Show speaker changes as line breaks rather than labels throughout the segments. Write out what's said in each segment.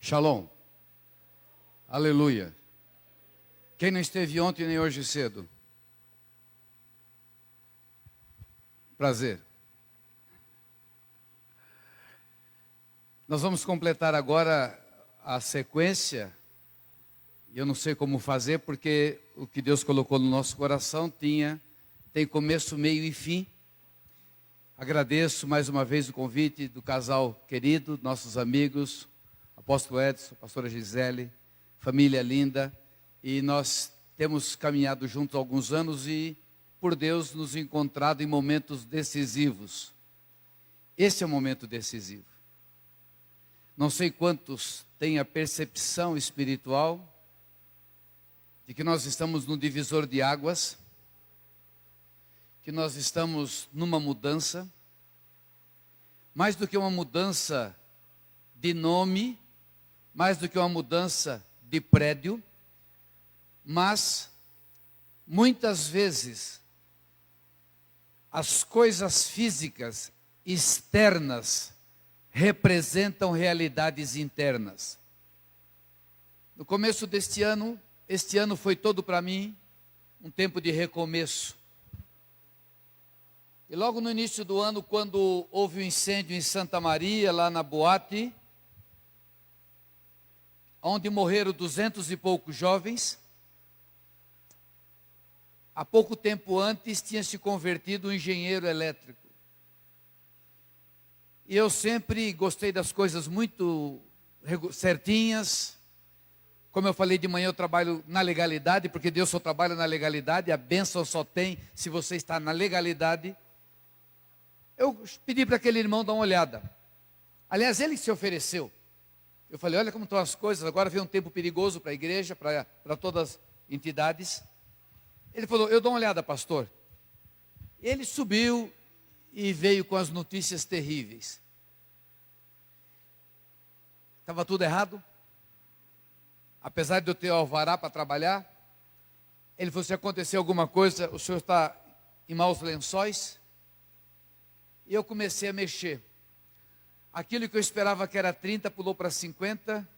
Shalom. Aleluia. Quem não esteve ontem nem hoje cedo? Prazer. Nós vamos completar agora a sequência. Eu não sei como fazer, porque o que Deus colocou no nosso coração tem começo, meio e fim. Agradeço mais uma vez o convite do casal querido, nossos amigos, apóstolo Edson, pastora Gisele, família linda. E nós temos caminhado juntos há alguns anos e, por Deus, nos encontrado em momentos decisivos. Esse é um momento decisivo. Não sei quantos têm a percepção espiritual de que nós estamos num divisor de águas, que nós estamos numa mudança, mais do que uma mudança de nome, mais do que uma mudança de prédio, mas muitas vezes as coisas físicas externas representam realidades internas. No começo deste ano, este ano foi todo para mim um tempo de recomeço. E logo no início do ano, quando houve o incêndio em Santa Maria, lá na boate, onde morreram 200 e poucos jovens, há pouco tempo antes tinha se convertido um engenheiro elétrico. E eu sempre gostei das coisas muito certinhas. Como eu falei de manhã, eu trabalho na legalidade, porque Deus só trabalha na legalidade, a bênção só tem se você está na legalidade. Eu pedi para aquele irmão dar uma olhada. Aliás, ele se ofereceu. Eu falei, olha como estão as coisas, agora vem um tempo perigoso para a igreja, para todas as entidades. Ele falou, eu dou uma olhada, pastor. Ele subiu e veio com as notícias terríveis. Estava tudo errado. Apesar de eu ter alvará para trabalhar, ele falou, se acontecer alguma coisa, o senhor está em maus lençóis. E eu comecei a mexer. Aquilo que eu esperava que era 30, pulou para 50.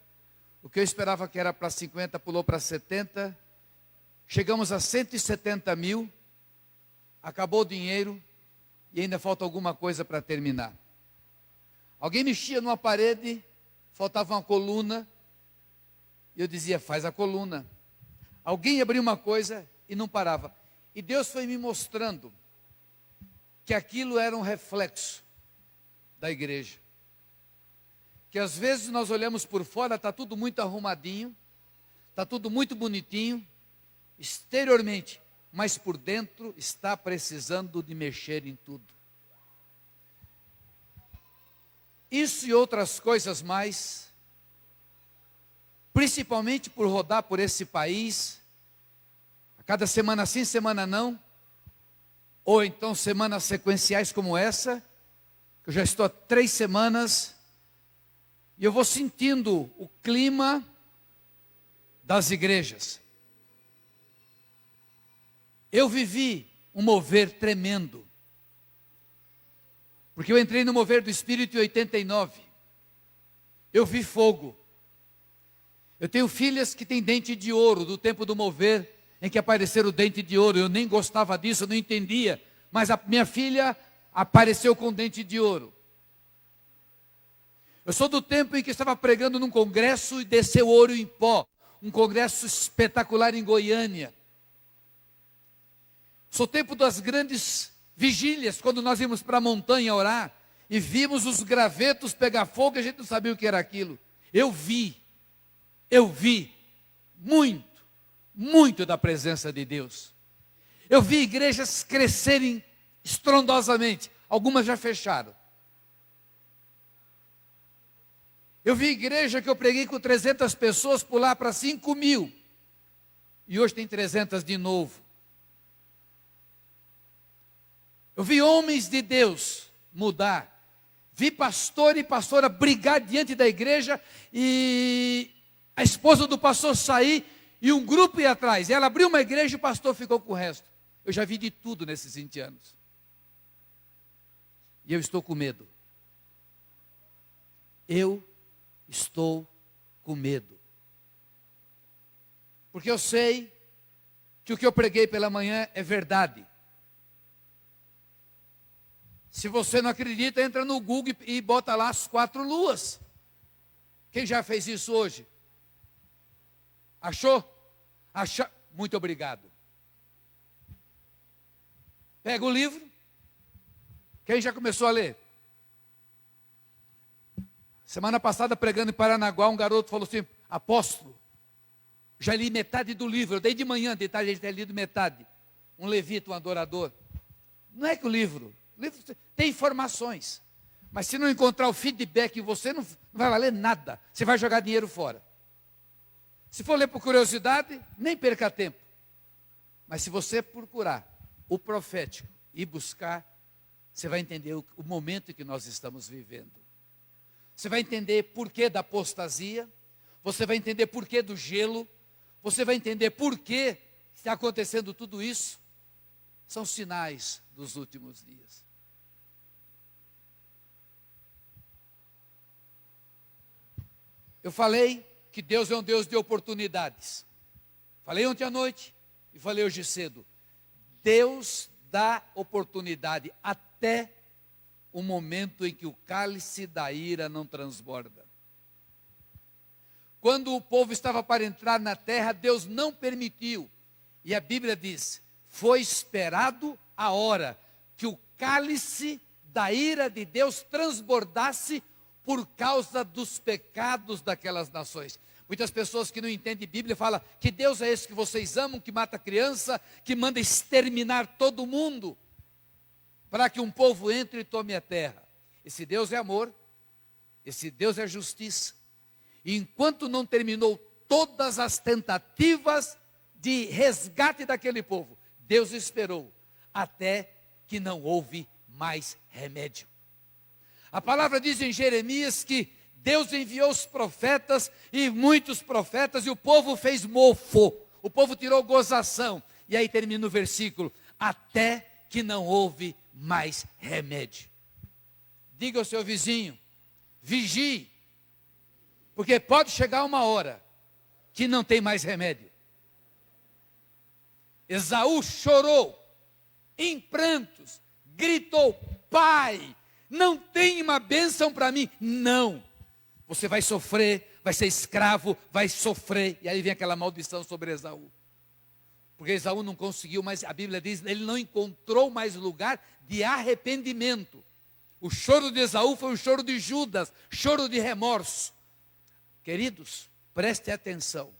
O que eu esperava que era para 50, pulou para 70. Chegamos a 170 mil. Acabou o dinheiro. E ainda falta alguma coisa para terminar. Alguém mexia numa parede, faltava uma coluna. E eu dizia, faz a coluna. Alguém abria uma coisa e não parava. E Deus foi me mostrando que aquilo era um reflexo da igreja. Que às vezes nós olhamos por fora, está tudo muito arrumadinho, está tudo muito bonitinho, exteriormente, mas por dentro está precisando de mexer em tudo. Isso e outras coisas mais, principalmente por rodar por esse país, a cada semana sim, semana não, ou então semanas sequenciais como essa, que eu já estou há 3 semanas, e eu vou sentindo o clima das igrejas. Eu vivi um mover tremendo, porque eu entrei no mover do Espírito em 89, eu vi fogo. Eu tenho filhas que têm dente de ouro, do tempo do mover, em que apareceram o dente de ouro. Eu nem gostava disso, eu não entendia. Mas a minha filha apareceu com dente de ouro. Eu sou do tempo em que estava pregando num congresso e desceu ouro em pó. Um congresso espetacular em Goiânia. Sou tempo das grandes vigílias, quando nós íamos para a montanha orar. E vimos os gravetos pegar fogo e a gente não sabia o que era aquilo. Eu vi muito da presença de Deus. Eu vi igrejas crescerem estrondosamente, algumas já fecharam. Eu vi igreja que eu preguei com 300 pessoas pular para 5 mil, e hoje tem 300 de novo. Eu vi homens de Deus mudar, vi pastor e pastora brigar diante da igreja, e a esposa do pastor sair e um grupo ia atrás. Ela abriu uma igreja e o pastor ficou com o resto. Eu já vi de tudo nesses 20 anos. E eu estou com medo. Eu estou com medo. Porque eu sei que o que eu preguei pela manhã é verdade. Se você não acredita, entra no Google e bota lá as 4 luas. Quem já fez isso hoje? Achou? Achou? Muito obrigado. Pega o livro. Quem já começou a ler? Semana passada, pregando em Paranaguá, um garoto falou assim: apóstolo, já li metade do livro. Eu dei de manhã, de tarde a gente tem lido metade. Um levita, um adorador. Não é que o livro tem informações, mas se não encontrar o feedback em você, não vai valer nada. Você vai jogar dinheiro fora. Se for ler por curiosidade, nem perca tempo. Mas se você procurar o profético e buscar, você vai entender o momento em que nós estamos vivendo. Você vai entender por que da apostasia, você vai entender por que do gelo, você vai entender por que está acontecendo tudo isso. São sinais dos últimos dias. Eu falei que Deus é um Deus de oportunidades. Falei ontem à noite e falei hoje cedo. Deus dá oportunidade até o momento em que o cálice da ira não transborda. Quando o povo estava para entrar na terra, Deus não permitiu. E a Bíblia diz: foi esperado a hora que o cálice da ira de Deus transbordasse por causa dos pecados daquelas nações. Muitas pessoas que não entendem Bíblia falam que Deus é esse que vocês amam, que mata criança, que manda exterminar todo mundo, para que um povo entre e tome a terra. Esse Deus é amor, esse Deus é justiça. E enquanto não terminou todas as tentativas de resgate daquele povo, Deus esperou até que não houve mais remédio. A palavra diz em Jeremias que Deus enviou os profetas e muitos profetas e o povo fez mofo, o povo tirou gozação. E aí termina o versículo: até que não houve mais remédio. Diga ao seu vizinho: vigie, porque pode chegar uma hora que não tem mais remédio. Esaú chorou em prantos, gritou: pai, não tem uma bênção para mim. Não, você vai sofrer, vai ser escravo, vai sofrer. E aí vem aquela maldição sobre Esaú. Porque Esaú não conseguiu mais, a Bíblia diz, ele não encontrou mais lugar de arrependimento. O choro de Esaú foi um choro de Judas, choro de remorso. Queridos, preste atenção.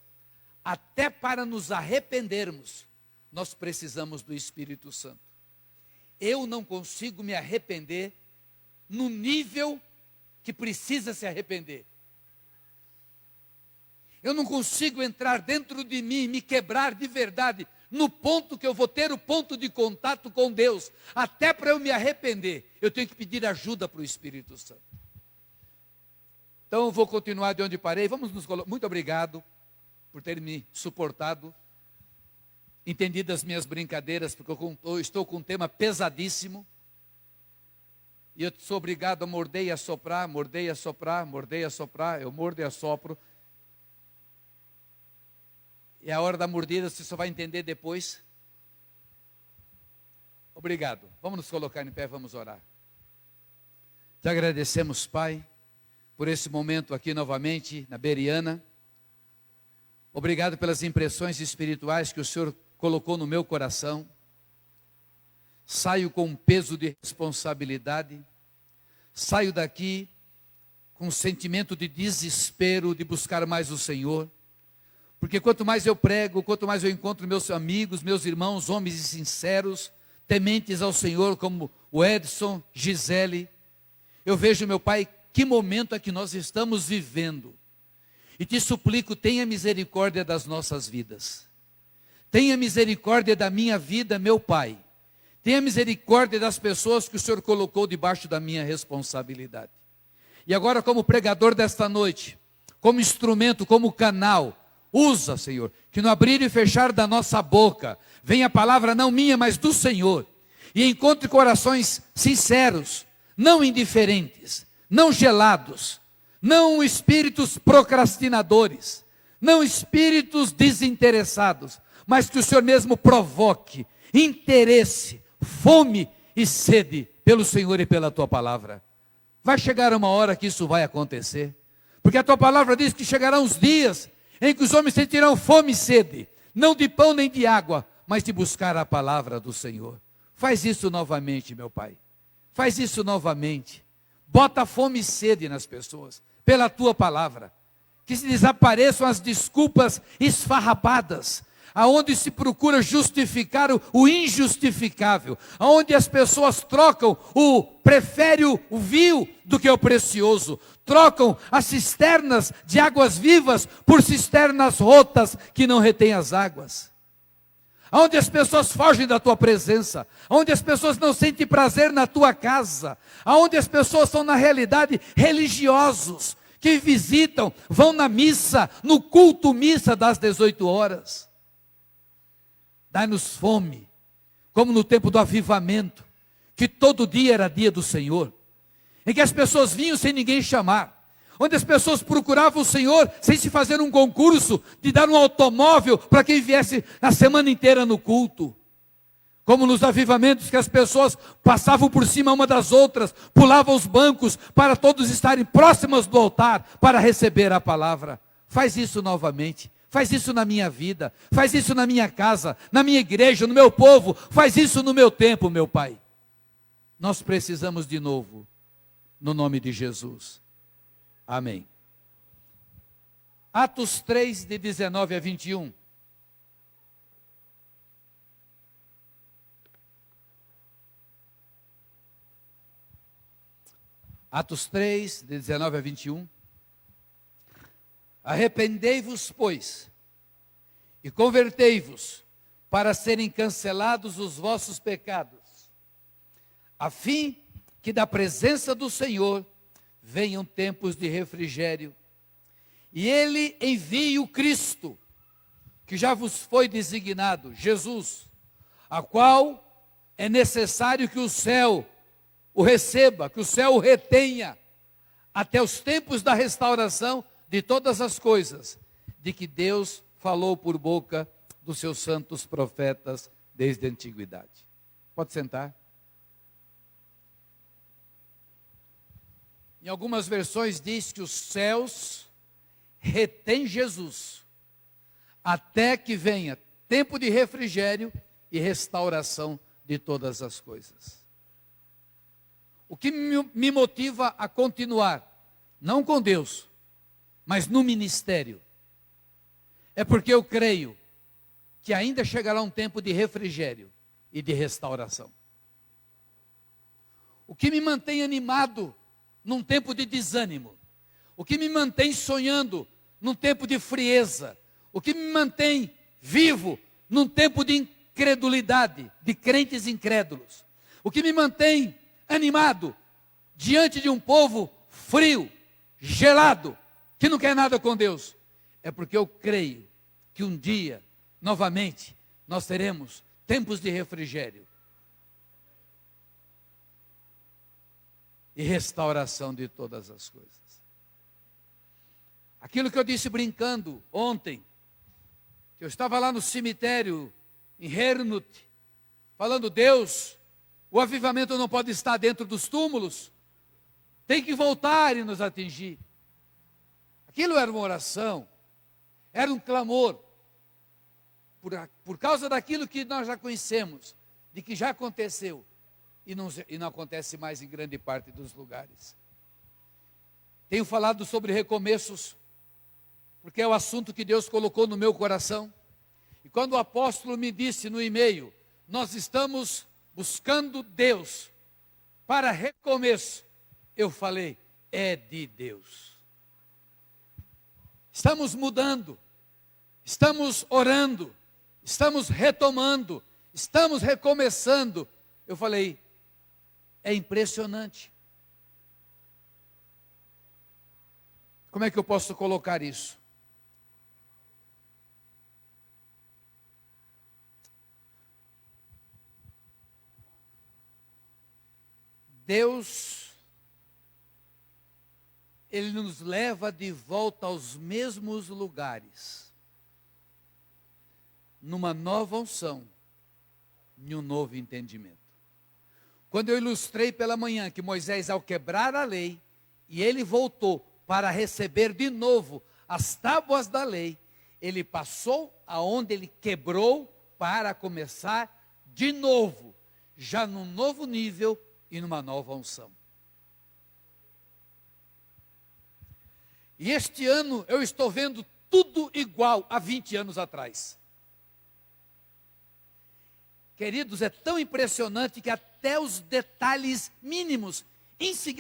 Até para nos arrependermos, nós precisamos do Espírito Santo. Eu não consigo me arrepender no nível que precisa se arrepender. Eu não consigo entrar dentro de mim, me quebrar de verdade, no ponto que eu vou ter o ponto de contato com Deus. Até para eu me arrepender, eu tenho que pedir ajuda para o Espírito Santo. Então eu vou continuar de onde parei. Vamos nos colocar. Muito obrigado por ter me suportado, entendido as minhas brincadeiras, porque eu estou com um tema pesadíssimo. E eu sou obrigado a morder e assoprar, morder e assoprar, morder e assoprar. Eu mordo e assopro. E a hora da mordida você só vai entender depois. Obrigado. Vamos nos colocar em pé, vamos orar. Te agradecemos, Pai, por esse momento aqui novamente na Beriana. Obrigado pelas impressões espirituais que o Senhor colocou no meu coração. Saio com um peso de responsabilidade. Saio daqui com um sentimento de desespero, de buscar mais o Senhor. Porque quanto mais eu prego, quanto mais eu encontro meus amigos, meus irmãos, homens sinceros, tementes ao Senhor, como o Edson, Gisele, eu vejo, meu Pai, que momento é que nós estamos vivendo. E te suplico, tenha misericórdia das nossas vidas. Tenha misericórdia da minha vida, meu Pai. Tenha misericórdia das pessoas que o Senhor colocou debaixo da minha responsabilidade. E agora, como pregador desta noite, como instrumento, como canal, usa, Senhor, que no abrir e fechar da nossa boca, venha a palavra não minha, mas do Senhor. E encontre corações sinceros, não indiferentes, não gelados, não espíritos procrastinadores, não espíritos desinteressados, mas que o Senhor mesmo provoque interesse, fome e sede pelo Senhor e pela tua palavra. Vai chegar uma hora que isso vai acontecer, porque a tua palavra diz que chegarão os dias em que os homens sentirão fome e sede, não de pão nem de água, mas de buscar a palavra do Senhor. Faz isso novamente, meu Pai. Faz isso novamente. Bota fome e sede nas pessoas, pela tua palavra. Que se desapareçam as desculpas esfarrapadas, aonde se procura justificar o injustificável, aonde as pessoas preferem o vil do que o precioso, trocam as cisternas de águas vivas por cisternas rotas que não retêm as águas. Onde as pessoas fogem da tua presença, onde as pessoas não sentem prazer na tua casa, onde as pessoas são na realidade religiosos, que visitam, vão na missa, no culto missa das 18 horas. Dai-nos fome, como no tempo do avivamento, que todo dia era dia do Senhor, em que as pessoas vinham sem ninguém chamar, onde as pessoas procuravam o Senhor sem se fazer um concurso de dar um automóvel para quem viesse a semana inteira no culto. Como nos avivamentos que as pessoas passavam por cima uma das outras, pulavam os bancos para todos estarem próximas do altar para receber a palavra. Faz isso novamente. Faz isso na minha vida, faz isso na minha casa, na minha igreja, no meu povo, faz isso no meu tempo, meu Pai. Nós precisamos de novo, no nome de Jesus. Amém. Atos 3, de 19 a 21. Atos 3, de 19 a 21. Arrependei-vos, pois, e convertei-vos, para serem cancelados os vossos pecados, a fim que da presença do Senhor venham tempos de refrigério, e Ele envie o Cristo, que já vos foi designado, Jesus, a qual é necessário que o céu o receba, que o céu o retenha, até os tempos da restauração de todas as coisas, de que Deus falou por boca dos seus santos profetas desde a antiguidade. Pode sentar. Em algumas versões diz que os céus retêm Jesus, até que venha tempo de refrigério e restauração de todas as coisas. O que me motiva a continuar, não com Deus, mas no ministério, é porque eu creio que ainda chegará um tempo de refrigério e de restauração. O que me mantém animado num tempo de desânimo, o que me mantém sonhando num tempo de frieza, o que me mantém vivo num tempo de incredulidade, de crentes incrédulos, o que me mantém animado diante de um povo frio, gelado, que não quer nada com Deus, é porque eu creio que um dia, novamente, nós teremos tempos de refrigério e restauração de todas as coisas. Aquilo que eu disse brincando ontem, que eu estava lá no cemitério, em Hernut, falando, Deus, o avivamento não pode estar dentro dos túmulos, tem que voltar e nos atingir. Aquilo era uma oração, era um clamor, por causa daquilo que nós já conhecemos, de que já aconteceu, e não acontece mais em grande parte dos lugares. Tenho falado sobre recomeços, porque é o assunto que Deus colocou no meu coração, e quando o apóstolo me disse no e-mail, nós estamos buscando Deus para recomeço, eu falei, é de Deus. Estamos mudando, estamos orando, estamos retomando, estamos recomeçando. Eu falei, é impressionante. Como é que eu posso colocar isso? Deus Ele nos leva de volta aos mesmos lugares, numa nova unção, em um novo entendimento. Quando eu ilustrei pela manhã que Moisés, ao quebrar a lei, e ele voltou para receber de novo as tábuas da lei, ele passou aonde ele quebrou para começar de novo, já num novo nível e numa nova unção. E este ano eu estou vendo tudo igual a 20 anos atrás. Queridos, é tão impressionante que até os detalhes mínimos,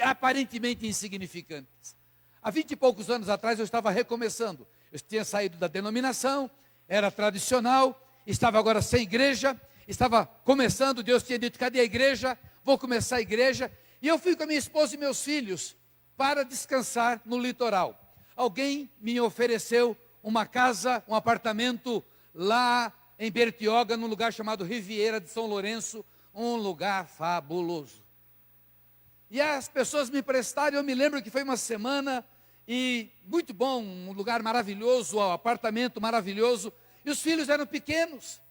aparentemente insignificantes. Há 20 e poucos anos atrás eu estava recomeçando. Eu tinha saído da denominação, era tradicional, estava agora sem igreja, estava começando, Deus tinha dito, cadê a igreja? Vou começar a igreja. E eu fui com a minha esposa e meus filhos para descansar no litoral. Alguém me ofereceu uma casa, um apartamento lá em Bertioga, num lugar chamado Riviera de São Lourenço, um lugar fabuloso. E as pessoas me emprestaram, eu me lembro que foi uma semana, e muito bom, um lugar maravilhoso, um apartamento maravilhoso, e os filhos eram pequenos.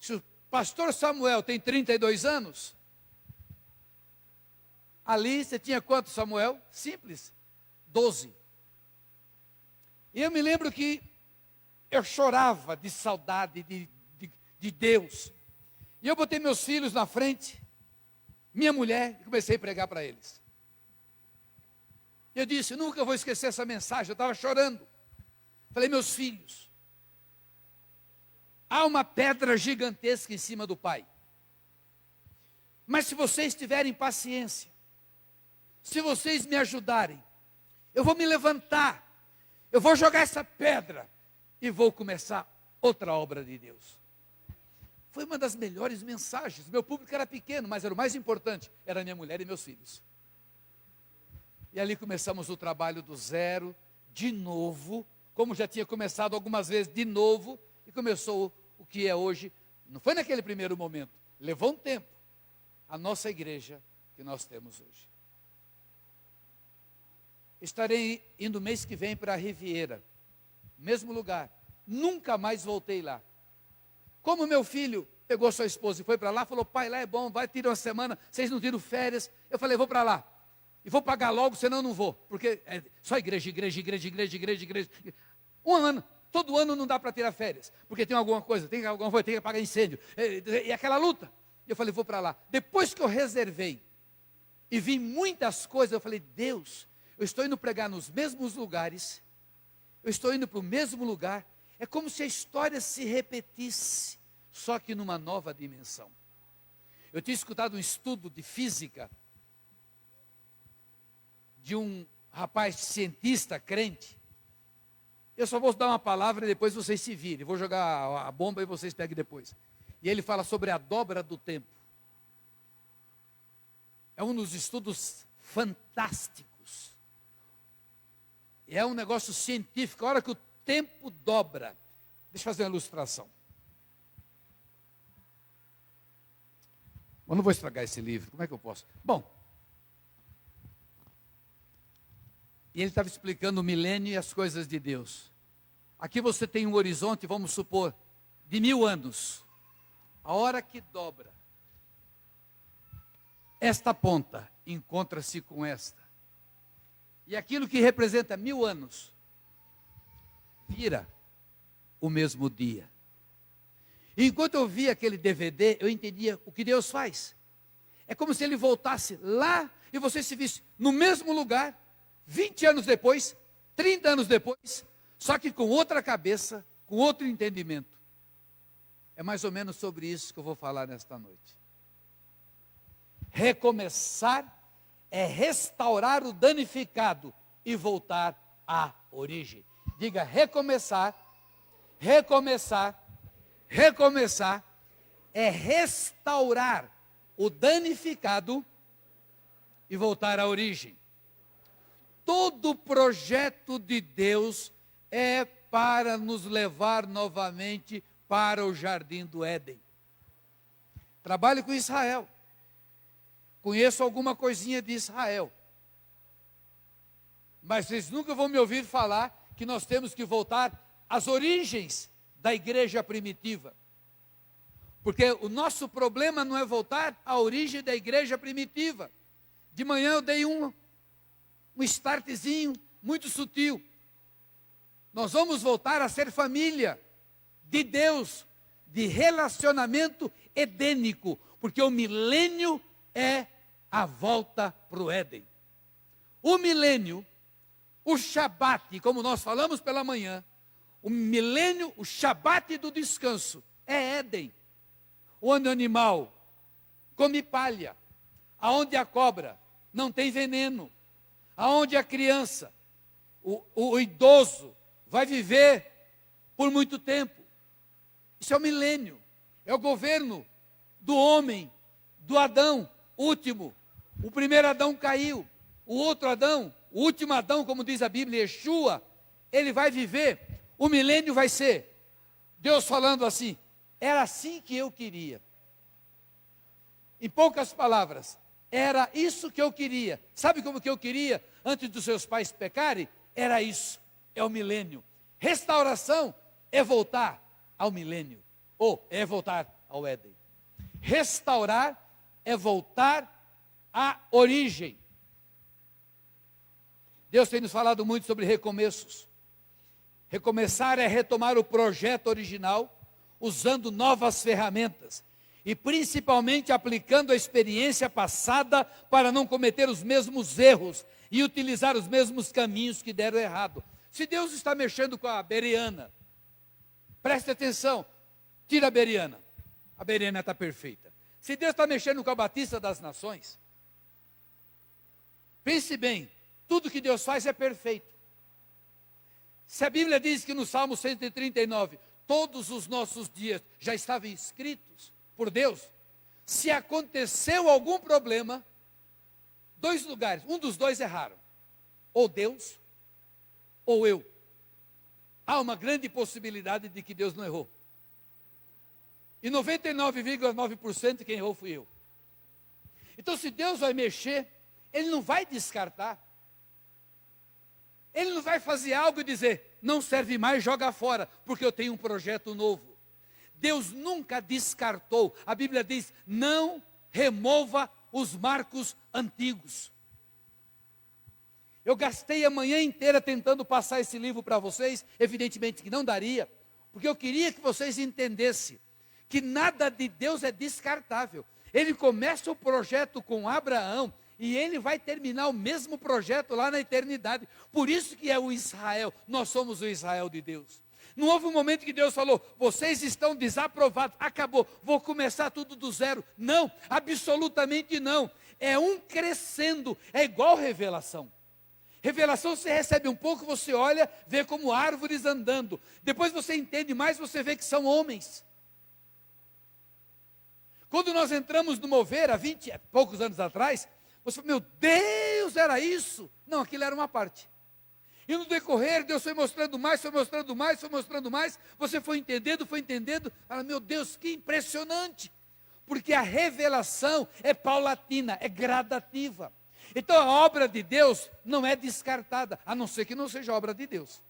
Se o pastor Samuel tem 32 anos, ali você tinha quanto, Samuel? Simples, 12. E eu me lembro que eu chorava de saudade de Deus. E eu botei meus filhos na frente, minha mulher, e comecei a pregar para eles. Eu disse, nunca vou esquecer essa mensagem, eu estava chorando. Falei, meus filhos, há uma pedra gigantesca em cima do Pai. Mas se vocês tiverem paciência, se vocês me ajudarem, eu vou me levantar, eu vou jogar essa pedra e vou começar outra obra de Deus. Foi uma das melhores mensagens. Meu público era pequeno, mas era o mais importante, era minha mulher e meus filhos. E ali começamos o trabalho do zero, de novo, como já tinha começado algumas vezes, de novo, e começou o que é hoje. Não foi naquele primeiro momento, levou um tempo, a nossa igreja que nós temos hoje. Estarei indo mês que vem para a Riviera, mesmo lugar, nunca mais voltei lá. Como meu filho pegou sua esposa e foi para lá, falou, pai, lá é bom, vai tirar uma semana, vocês não tiram férias. Eu falei, vou para lá, e vou pagar logo, senão eu não vou, porque é só igreja. Um ano, todo ano não dá para tirar férias, porque tem alguma coisa, tem que pagar incêndio, e aquela luta. Eu falei, vou para lá. Depois que eu reservei, e vi muitas coisas, eu falei, Deus, eu estou indo pregar nos mesmos lugares, eu estou indo para o mesmo lugar, é como se a história se repetisse, só que numa nova dimensão. Eu tinha escutado um estudo de física, de um rapaz cientista, crente. Eu só vou dar uma palavra e depois vocês se virem, vou jogar a bomba e vocês peguem depois. E ele fala sobre a dobra do tempo. É um dos estudos fantásticos. É um negócio científico, a hora que o tempo dobra. Deixa eu fazer uma ilustração. Eu não vou estragar esse livro, como é que eu posso? Bom, e ele estava explicando o milênio e as coisas de Deus. Aqui você tem um horizonte, vamos supor, de 1000 anos. A hora que dobra, esta ponta encontra-se com esta. E aquilo que representa 1000 anos, vira o mesmo dia. E enquanto eu via aquele DVD, eu entendia o que Deus faz. É como se ele voltasse lá e você se visse no mesmo lugar, 20 anos depois, 30 anos depois, só que com outra cabeça, com outro entendimento. É mais ou menos sobre isso que eu vou falar nesta noite. Recomeçar é restaurar o danificado e voltar à origem. Diga recomeçar, recomeçar, recomeçar é restaurar o danificado e voltar à origem. Todo projeto de Deus é para nos levar novamente para o jardim do Éden. Trabalho com Israel. Conheço alguma coisinha de Israel. Mas vocês nunca vão me ouvir falar que nós temos que voltar às origens da igreja primitiva. Porque o nosso problema não é voltar à origem da igreja primitiva. De manhã eu dei um startzinho muito sutil. Nós vamos voltar a ser família de Deus, de relacionamento edênico, porque o milênio é a volta para o Éden. O milênio, o Shabat, como nós falamos pela manhã, o milênio, o Shabat do descanso, é Éden, onde o animal come palha, aonde a cobra não tem veneno, aonde a criança, o idoso, vai viver por muito tempo. Isso é o milênio, é o governo do homem, do Adão último. O primeiro Adão caiu, o outro Adão, o último Adão, como diz a Bíblia, Yeshua, ele vai viver, o milênio vai ser, Deus falando assim, era assim que eu queria. Em poucas palavras, era isso que eu queria. Sabe como que eu queria antes dos seus pais pecarem? Era isso, é o milênio. Restauração é voltar ao milênio, ou é voltar ao Éden. Restaurar é voltar à origem. Deus tem nos falado muito sobre recomeços. Recomeçar é retomar o projeto original, usando novas ferramentas, e principalmente aplicando a experiência passada para não cometer os mesmos erros e utilizar os mesmos caminhos que deram errado. Se Deus está mexendo com a Bereana, preste atenção, tira a Bereana está perfeita. Se Deus está mexendo com a Batista das Nações, pense bem, tudo que Deus faz é perfeito. Se a Bíblia diz que no Salmo 139, todos os nossos dias já estavam escritos por Deus, se aconteceu algum problema, dois lugares, um dos dois erraram, ou Deus, ou eu. Há uma grande possibilidade de que Deus não errou. E 99,9% quem errou fui eu. Então, se Deus vai mexer, Ele não vai descartar. Ele não vai fazer algo e dizer, não serve mais, joga fora, porque eu tenho um projeto novo. Deus nunca descartou. A Bíblia diz, não remova os marcos antigos. Eu gastei a manhã inteira tentando passar esse livro para vocês, evidentemente que não daria, porque eu queria que vocês entendessem que nada de Deus é descartável. Ele começa o projeto com Abraão, e ele vai terminar o mesmo projeto lá na eternidade. Por isso que é o Israel, nós somos o Israel de Deus. Não houve um momento que Deus falou, vocês estão desaprovados, acabou, vou começar tudo do zero. Não, absolutamente não. É um crescendo, é igual revelação. Revelação você recebe um pouco, você olha, vê como árvores andando. Depois você entende mais, você vê que são homens. Quando nós entramos no mover, há 20 e poucos anos atrás, você falou, meu Deus, era isso? Não, aquilo era uma parte. E no decorrer, Deus foi mostrando mais, foi mostrando mais, foi mostrando mais. Você foi entendendo, fala, meu Deus, que impressionante. Porque a revelação é paulatina, é gradativa. Então a obra de Deus não é descartada, a não ser que não seja obra de Deus.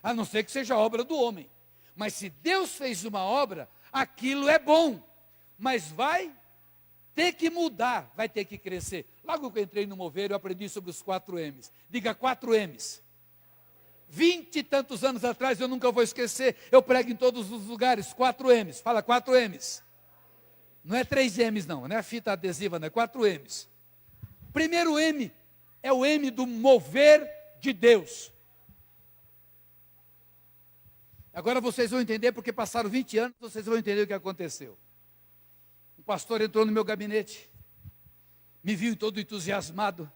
A não ser que seja obra do homem. Mas se Deus fez uma obra, aquilo é bom. Mas vai ter que mudar, vai ter que crescer. Logo que eu entrei no mover, eu aprendi sobre os 4 M's. Diga 4 M's. 20 e tantos anos atrás, eu nunca vou esquecer, eu prego em todos os lugares, 4 M's. Fala 4 M's. Não é 3 M's não é a fita adesiva, não é 4 M's. Primeiro M é o M do mover de Deus. Agora vocês vão entender, porque passaram 20 anos, vocês vão entender o que aconteceu. O pastor entrou no meu gabinete, me viu todo entusiasmado.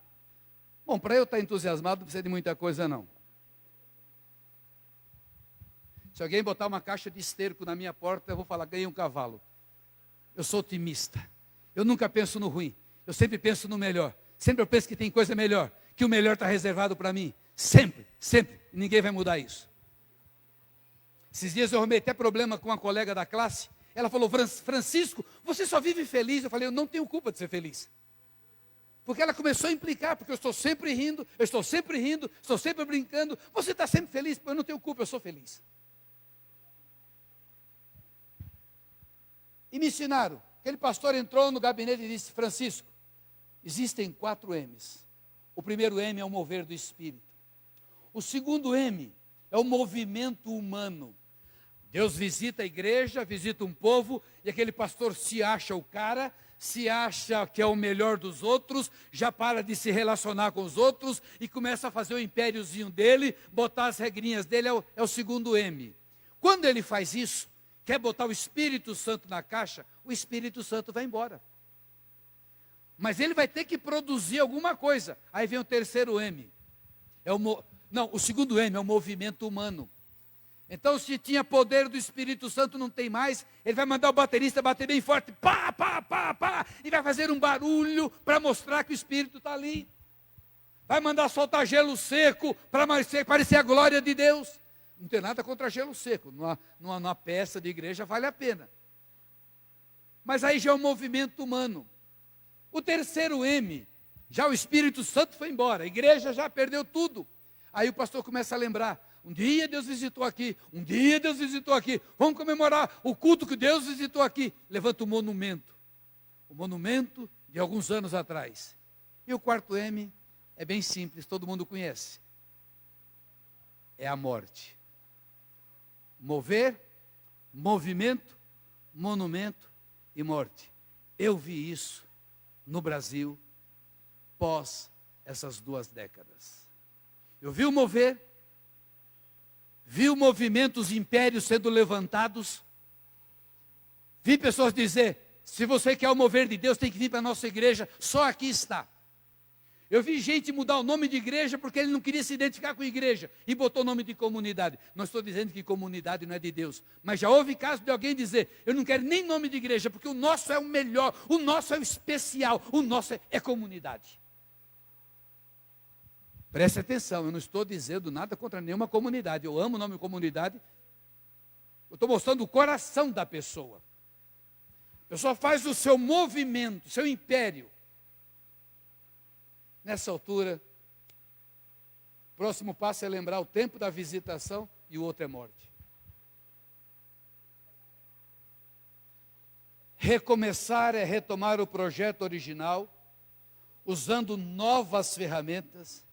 Bom, para eu estar entusiasmado não precisa de muita coisa não. Se alguém botar uma caixa de esterco na minha porta, eu vou falar, ganhei um cavalo. Eu sou otimista. Eu nunca penso no ruim. Eu sempre penso no melhor. Sempre eu penso que tem coisa melhor, que o melhor está reservado para mim. Sempre, sempre. Ninguém vai mudar isso. Esses dias eu arrumei até problema com uma colega da classe. Ela falou, Francisco, você só vive feliz. Eu falei, eu não tenho culpa de ser feliz. Porque ela começou a implicar, porque eu estou sempre rindo, estou sempre brincando. Você está sempre feliz? Eu não tenho culpa, eu sou feliz. E me ensinaram. Aquele pastor entrou no gabinete e disse: Francisco, existem 4 M's. O primeiro M é o mover do Espírito. O segundo M é o movimento humano. Deus visita a igreja, visita um povo, e aquele pastor se acha o cara, se acha que é o melhor dos outros, já para de se relacionar com os outros e começa a fazer o impériozinho dele, botar as regrinhas dele, é o segundo M. Quando ele faz isso, quer botar o Espírito Santo na caixa, o Espírito Santo vai embora. Mas ele vai ter que produzir alguma coisa. Aí vem o terceiro M. O segundo M é o movimento humano. Então, se tinha poder do Espírito Santo, não tem mais. Ele vai mandar o baterista bater bem forte, pá, pá, pá, pá, e vai fazer um barulho para mostrar que o Espírito está ali. Vai mandar soltar gelo seco para parecer a glória de Deus. Não tem nada contra gelo seco. Numa peça de igreja vale a pena. Mas aí já é um movimento humano. O terceiro M, já o Espírito Santo foi embora. A igreja já perdeu tudo. Aí o pastor começa a lembrar: um dia Deus visitou aqui, um dia Deus visitou aqui, vamos comemorar o culto que Deus visitou aqui. Levanta o monumento de alguns anos atrás. E o quarto M é bem simples, todo mundo conhece. É a morte. Mover, movimento, monumento e morte. Eu vi isso no Brasil pós essas 2 décadas. Eu vi o mover, vi o movimento, os impérios sendo levantados. Vi pessoas dizer: se você quer o mover de Deus, tem que vir para a nossa igreja, só aqui está. Eu vi gente mudar o nome de igreja porque ele não queria se identificar com a igreja e botou o nome de comunidade. Não estou dizendo que comunidade não é de Deus, mas já houve caso de alguém dizer: eu não quero nem nome de igreja, porque o nosso é o melhor, o nosso é o especial, o nosso é comunidade. Preste atenção, eu não estou dizendo nada contra nenhuma comunidade. Eu amo o nome comunidade. Eu estou mostrando o coração da pessoa. A pessoa faz o seu movimento, seu império. Nessa altura, o próximo passo é lembrar o tempo da visitação e o outro é morte. Recomeçar é retomar o projeto original, usando novas ferramentas,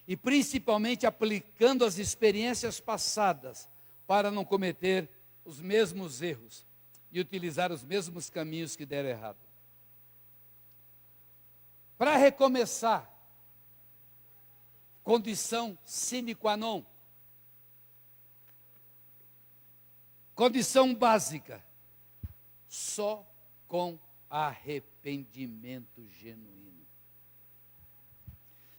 e principalmente aplicando as experiências passadas para não cometer os mesmos erros e utilizar os mesmos caminhos que deram errado. Para recomeçar, condição sine qua non, condição básica, só com arrependimento genuíno.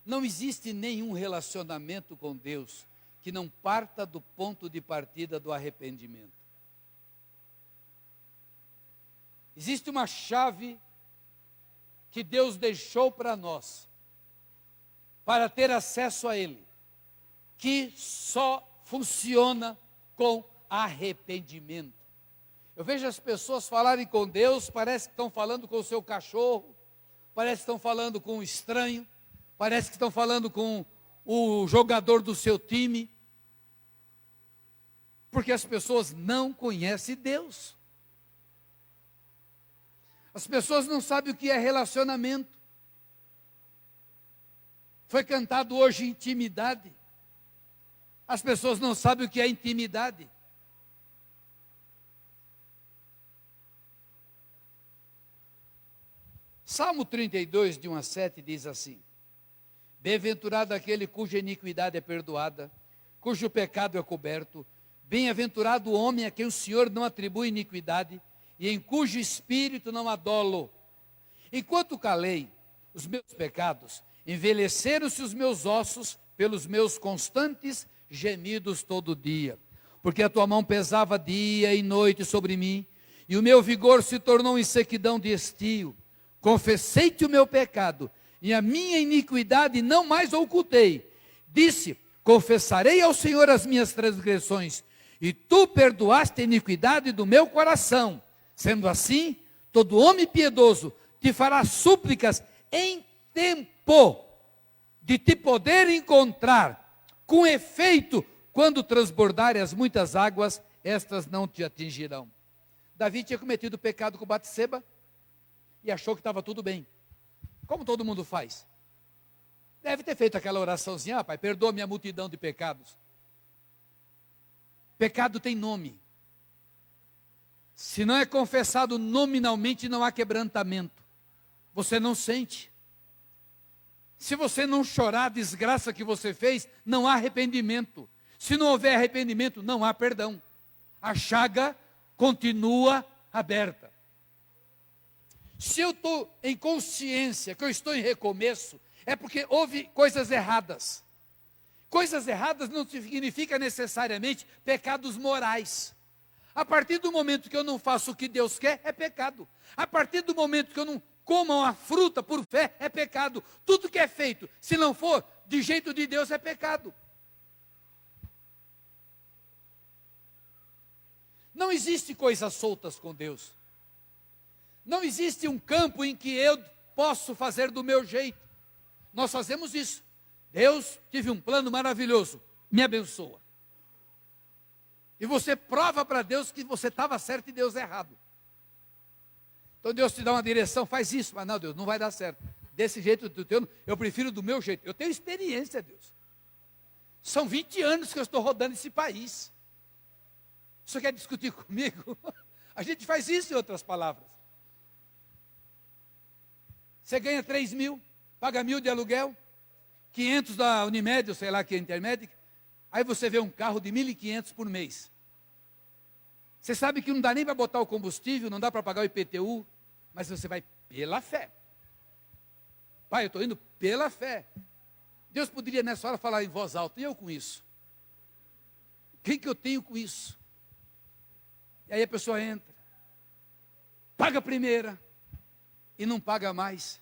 Não existe nenhum relacionamento com Deus que não parta do ponto de partida do arrependimento. Existe uma chave que Deus deixou para nós, para ter acesso a Ele, que só funciona com arrependimento. Eu vejo as pessoas falarem com Deus, parece que estão falando com o seu cachorro, parece que estão falando com um estranho, parece que estão falando com o jogador do seu time, porque as pessoas não conhecem Deus. As pessoas não sabem o que é relacionamento. Foi cantado hoje intimidade. As pessoas não sabem o que é intimidade. Salmo 32, de 1 a 7, diz assim: bem-aventurado aquele cuja iniquidade é perdoada, cujo pecado é coberto. Bem-aventurado o homem a quem o Senhor não atribui iniquidade, e em cujo espírito não há dolo. Enquanto calei os meus pecados, envelheceram-se os meus ossos pelos meus constantes gemidos todo dia. Porque a tua mão pesava dia e noite sobre mim, e o meu vigor se tornou em sequidão de estio. Confessei-te o meu pecado, e a minha iniquidade não mais ocultei. Disse: confessarei ao Senhor as minhas transgressões, e tu perdoaste a iniquidade do meu coração. Sendo assim, todo homem piedoso te fará súplicas em tempo de te poder encontrar, com efeito, quando transbordarem as muitas águas, estas não te atingirão. Davi tinha cometido pecado com Batseba e achou que estava tudo bem, como todo mundo faz. Deve ter feito aquela oraçãozinha: pai, perdoa minha multidão de pecados. Pecado tem nome. Se não é confessado nominalmente, não há quebrantamento. Você não sente. Se você não chorar a desgraça que você fez, não há arrependimento. Se não houver arrependimento, não há perdão. A chaga continua aberta. Se eu estou em consciência que eu estou em recomeço, é porque houve coisas erradas. Coisas erradas não significa necessariamente pecados morais. A partir do momento que eu não faço o que Deus quer, é pecado. A partir do momento que eu não como uma fruta por fé, é pecado. Tudo que é feito, se não for de jeito de Deus, é pecado. Não existe coisas soltas com Deus. Não existe um campo em que eu posso fazer do meu jeito. Nós fazemos isso. Deus, tive um plano maravilhoso, me abençoa. E você prova para Deus que você estava certo e Deus errado. Então Deus te dá uma direção, faz isso, mas não, Deus, não vai dar certo. Desse jeito do teu, eu prefiro do meu jeito. Eu tenho experiência, Deus. São 20 anos que eu estou rodando esse país. Você quer discutir comigo? A gente faz isso em outras palavras. Você ganha 3 mil, paga 1.000 de aluguel, 500 da Unimed, ou sei lá que é Intermedic, aí você vê um carro de 1.500 por mês. Você sabe que não dá nem para botar o combustível, não dá para pagar o IPTU, mas você vai pela fé. Pai, eu estou indo pela fé. Deus poderia nessa hora falar em voz alta: e eu com isso? Quem que eu tenho com isso? E aí a pessoa entra, paga a primeira, e não paga mais.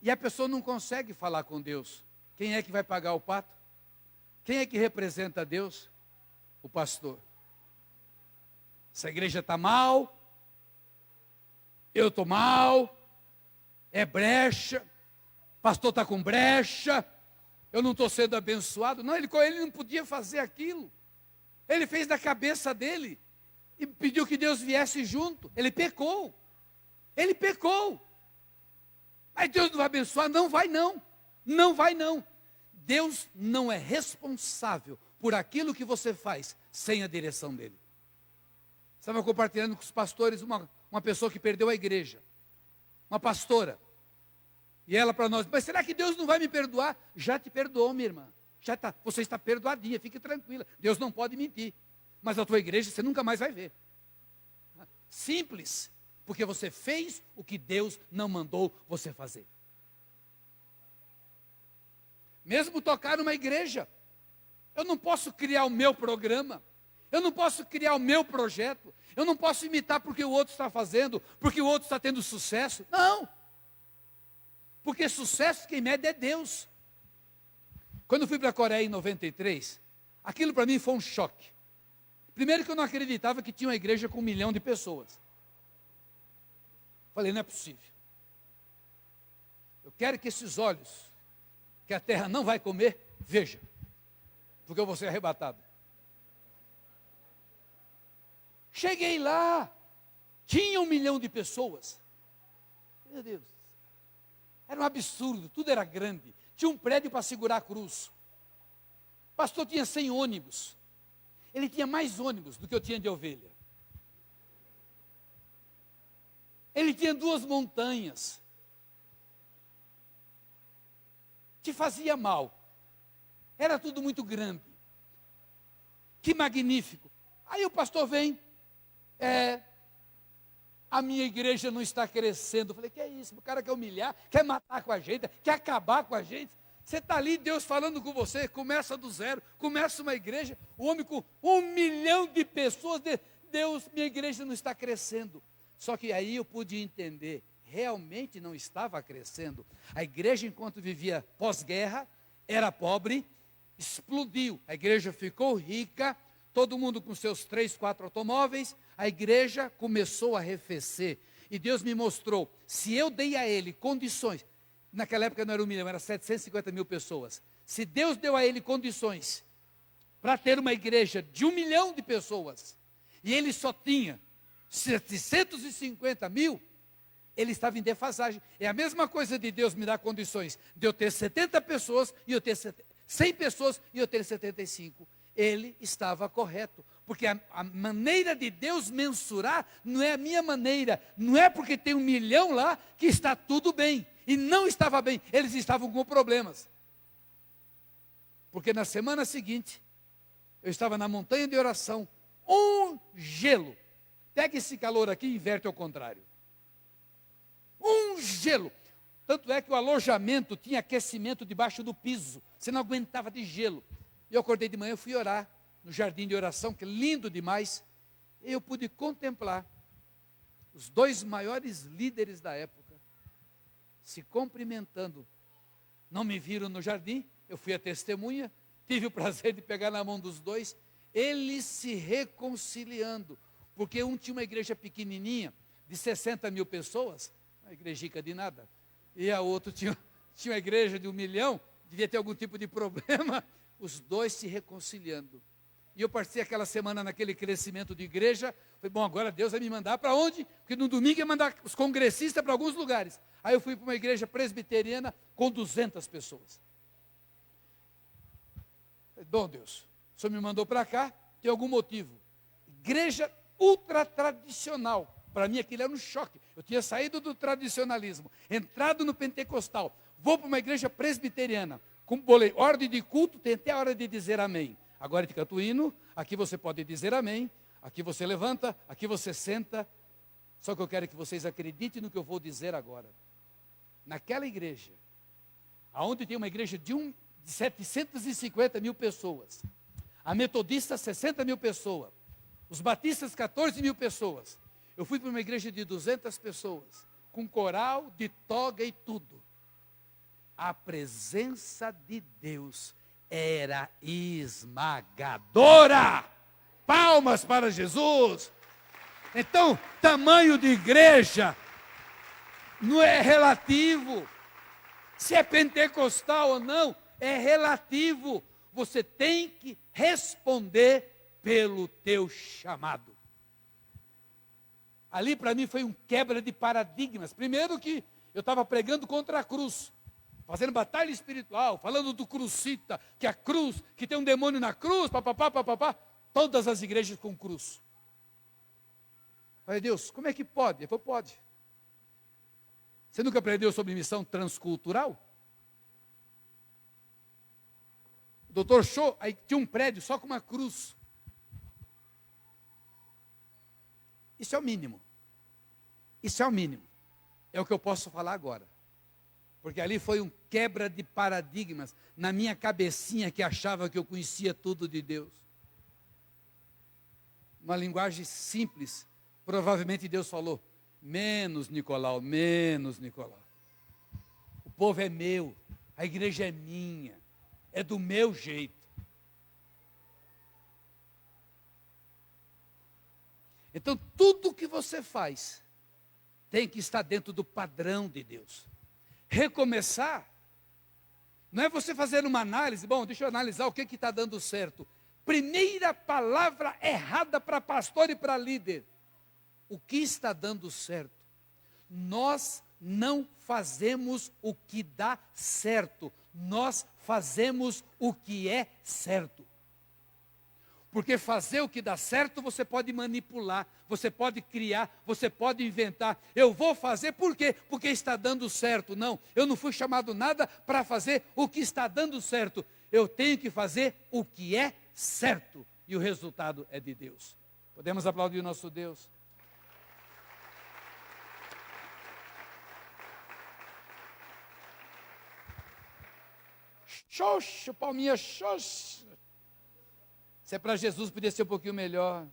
E a pessoa não consegue falar com Deus. Quem é que vai pagar o pato? Quem é que representa Deus? O pastor. Essa igreja está mal, eu estou mal, é brecha, o pastor está com brecha, eu não estou sendo abençoado. Não, ele não podia fazer aquilo. Ele fez da cabeça dele e pediu que Deus viesse junto. Ele pecou. Ele pecou. Mas Deus não vai abençoar? Não vai não. Não vai não. Deus não é responsável por aquilo que você faz sem a direção dele. Estava compartilhando com os pastores uma pessoa que perdeu a igreja. Uma pastora. E ela para nós: mas será que Deus não vai me perdoar? Já te perdoou, minha irmã. Já tá, você está perdoadinha, fique tranquila. Deus não pode mentir. Mas a tua igreja você nunca mais vai ver. Simples. Porque você fez o que Deus não mandou você fazer. Mesmo tocar numa igreja, eu não posso criar o meu programa, eu não posso criar o meu projeto, eu não posso imitar porque o outro está fazendo, porque o outro está tendo sucesso. Não! Porque sucesso quem mede é Deus. Quando eu fui para a Coreia em 93, aquilo para mim foi um choque. Primeiro que eu não acreditava que tinha uma igreja com 1 milhão de pessoas. Falei, não é possível. Eu quero que esses olhos, que a terra não vai comer, vejam. Porque eu vou ser arrebatado. Cheguei lá, tinha 1 milhão de pessoas. Meu Deus. Era um absurdo, tudo era grande. Tinha um prédio para segurar a cruz. O pastor tinha 100 ônibus. Ele tinha mais ônibus do que eu tinha de ovelha. Ele tinha 2 montanhas. Te fazia mal. Era tudo muito grande. Que magnífico. Aí o pastor vem. A minha igreja não está crescendo. Eu falei, que é isso? O cara quer humilhar, quer matar com a gente, quer acabar com a gente. Você está ali, Deus falando com você, começa do zero, começa uma igreja, o homem com 1 milhão de pessoas, Deus, minha igreja não está crescendo. Só que aí eu pude entender, realmente não estava crescendo. A igreja, enquanto vivia pós-guerra, era pobre, explodiu. A igreja ficou rica, todo mundo com seus 3, 4 automóveis, a igreja começou a arrefecer. E Deus me mostrou, se eu dei a ele condições, naquela época não era 1 milhão, era 750 mil pessoas. Se Deus deu a ele condições para ter uma igreja de 1 milhão de pessoas, e ele só tinha 750 mil, ele estava em defasagem. É a mesma coisa de Deus me dar condições de eu ter 70 pessoas, e eu ter 100 pessoas, e eu ter 75. Ele estava correto, porque a maneira de Deus mensurar não é a minha maneira, não é porque tem 1 milhão lá que está tudo bem, e não estava bem, eles estavam com problemas. Porque na semana seguinte, eu estava na montanha de oração, um gelo, pega esse calor aqui e inverte ao contrário, um gelo, tanto é que o alojamento tinha aquecimento debaixo do piso, você não aguentava de gelo. Eu acordei de manhã, eu fui orar no jardim de oração, que é lindo demais, e eu pude contemplar os 2 maiores líderes da época se cumprimentando. Não me viram no jardim, eu fui a testemunha, tive o prazer de pegar na mão dos 2, eles se reconciliando, porque um tinha uma igreja pequenininha, de 60 mil pessoas, uma igrejica de nada, e a outra tinha uma igreja de 1 milhão, devia ter algum tipo de problema, os 2 se reconciliando. E eu passei aquela semana naquele crescimento de igreja. Falei, bom, agora Deus vai me mandar para onde? Porque no domingo ia mandar os congressistas para alguns lugares. Aí eu fui para uma igreja presbiteriana com 200 pessoas. Falei, bom Deus, o Senhor me mandou para cá, tem algum motivo. Igreja ultra tradicional. Para mim aquilo era um choque. Eu tinha saído do tradicionalismo, entrado no pentecostal. Vou para uma igreja presbiteriana. Com ordem de culto, tem até a hora de dizer amém. Agora de canto o hino, aqui você pode dizer amém, aqui você levanta, aqui você senta. Só que eu quero que vocês acreditem no que eu vou dizer agora. Naquela igreja, aonde tem uma igreja de 750 mil pessoas, a metodista 60 mil pessoas, os batistas 14 mil pessoas, eu fui para uma igreja de 200 pessoas, com coral, de toga e tudo. A presença de Deus era esmagadora. Palmas para Jesus. Então, tamanho de igreja não é relativo. Se é pentecostal ou não, é relativo. Você tem que responder pelo teu chamado. Ali para mim foi um quebra de paradigmas. Primeiro que eu estava pregando contra a cruz, fazendo batalha espiritual, falando do crucita, que a cruz, que tem um demônio na cruz, papapá, todas as igrejas com cruz. Falei, Deus, como é que pode? Ele falou, pode. Você nunca aprendeu sobre missão transcultural? O doutor Show, aí tinha um prédio só com uma cruz. Isso é o mínimo. Isso é o mínimo. É o que eu posso falar agora. Porque ali foi um quebra de paradigmas na minha cabecinha que achava que eu conhecia tudo de Deus. Uma linguagem simples. Provavelmente Deus falou, menos Nicolau, menos Nicolau. O povo é meu, a igreja é minha, é do meu jeito. Então tudo que você faz tem que estar dentro do padrão de Deus. Recomeçar não é você fazer uma análise, bom, deixa eu analisar o que está dando certo. Primeira palavra errada para pastor e para líder. O que está dando certo? Nós não fazemos o que dá certo, nós fazemos o que é certo. Porque fazer o que dá certo, você pode manipular, você pode criar, você pode inventar. Eu vou fazer por quê? Porque está dando certo. Não, eu não fui chamado nada para fazer o que está dando certo. Eu tenho que fazer o que é certo. E o resultado é de Deus. Podemos aplaudir o nosso Deus? Xoxo, palminha, xoxo. Se é para Jesus, podia ser um pouquinho melhor.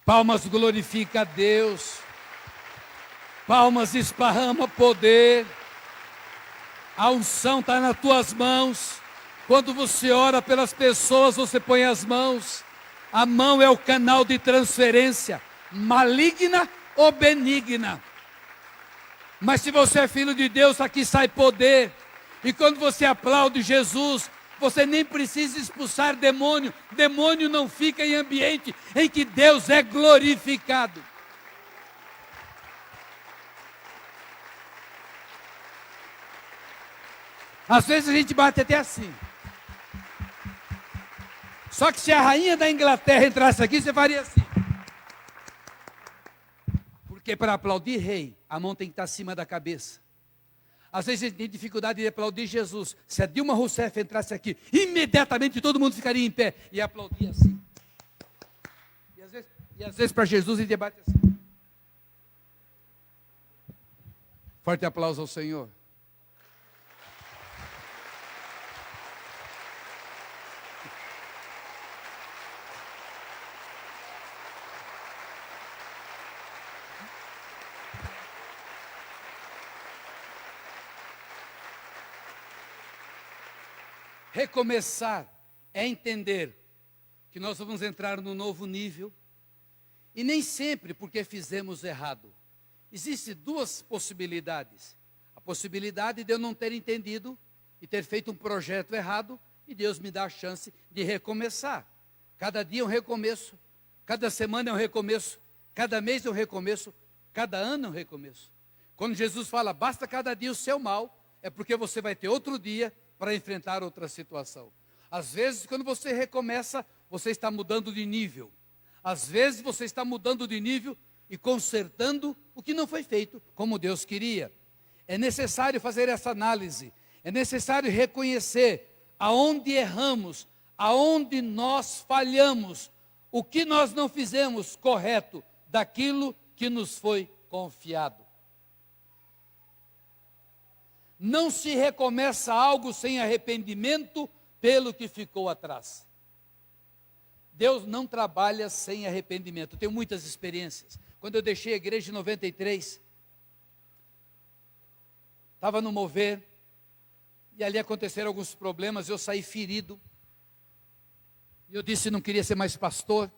Palmas glorifica a Deus. Palmas esparrama poder. A unção está nas tuas mãos. Quando você ora pelas pessoas, você põe as mãos. A mão é o canal de transferência, maligna ou benigna. Mas se você é filho de Deus, aqui sai poder. E quando você aplaude Jesus, você nem precisa expulsar demônio. Demônio não fica em ambiente em que Deus é glorificado. Às vezes a gente bate até assim. Só que se a rainha da Inglaterra entrasse aqui, você faria assim. Porque para aplaudir rei, a mão tem que estar acima da cabeça. Às vezes a gente tem dificuldade de aplaudir Jesus. Se a Dilma Rousseff entrasse aqui, imediatamente todo mundo ficaria em pé e aplaudia assim. E às vezes para Jesus a gente debate assim. Forte aplauso ao Senhor. Recomeçar é entender que nós vamos entrar num novo nível e nem sempre porque fizemos errado. Existem duas possibilidades. A possibilidade de eu não ter entendido e ter feito um projeto errado e Deus me dá a chance de recomeçar. Cada dia é um recomeço, cada semana é um recomeço, cada mês é um recomeço, cada ano é um recomeço. Quando Jesus fala, basta cada dia o seu mal, é porque você vai ter outro dia para enfrentar outra situação. Às vezes, quando você recomeça, você está mudando de nível. Às vezes, você está mudando de nível e consertando o que não foi feito como Deus queria. É necessário fazer essa análise. É necessário reconhecer aonde erramos, aonde nós falhamos, o que nós não fizemos correto daquilo que nos foi confiado. Não se recomeça algo sem arrependimento pelo que ficou atrás. Deus não trabalha sem arrependimento. Eu tenho muitas experiências. Quando eu deixei a igreja em 93, estava no mover, e ali aconteceram alguns problemas, eu saí ferido. E eu disse que não queria ser mais pastor.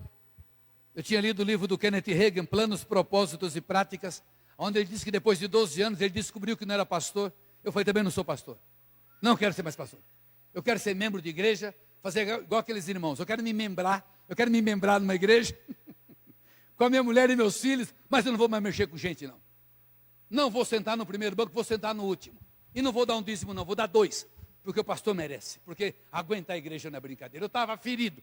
Eu tinha lido o livro do Kenneth Hagin, Planos, Propósitos e Práticas, onde ele disse que depois de 12 anos ele descobriu que não era pastor. Eu falei, também não sou pastor. Não quero ser mais pastor. Eu quero ser membro de igreja, fazer igual aqueles irmãos. Eu quero me membrar numa igreja, com a minha mulher e meus filhos, mas eu não vou mais mexer com gente, não. Não vou sentar no primeiro banco, vou sentar no último. E não vou dar um dízimo, não, vou dar 2, porque o pastor merece. Porque aguentar a igreja não é brincadeira. Eu estava ferido.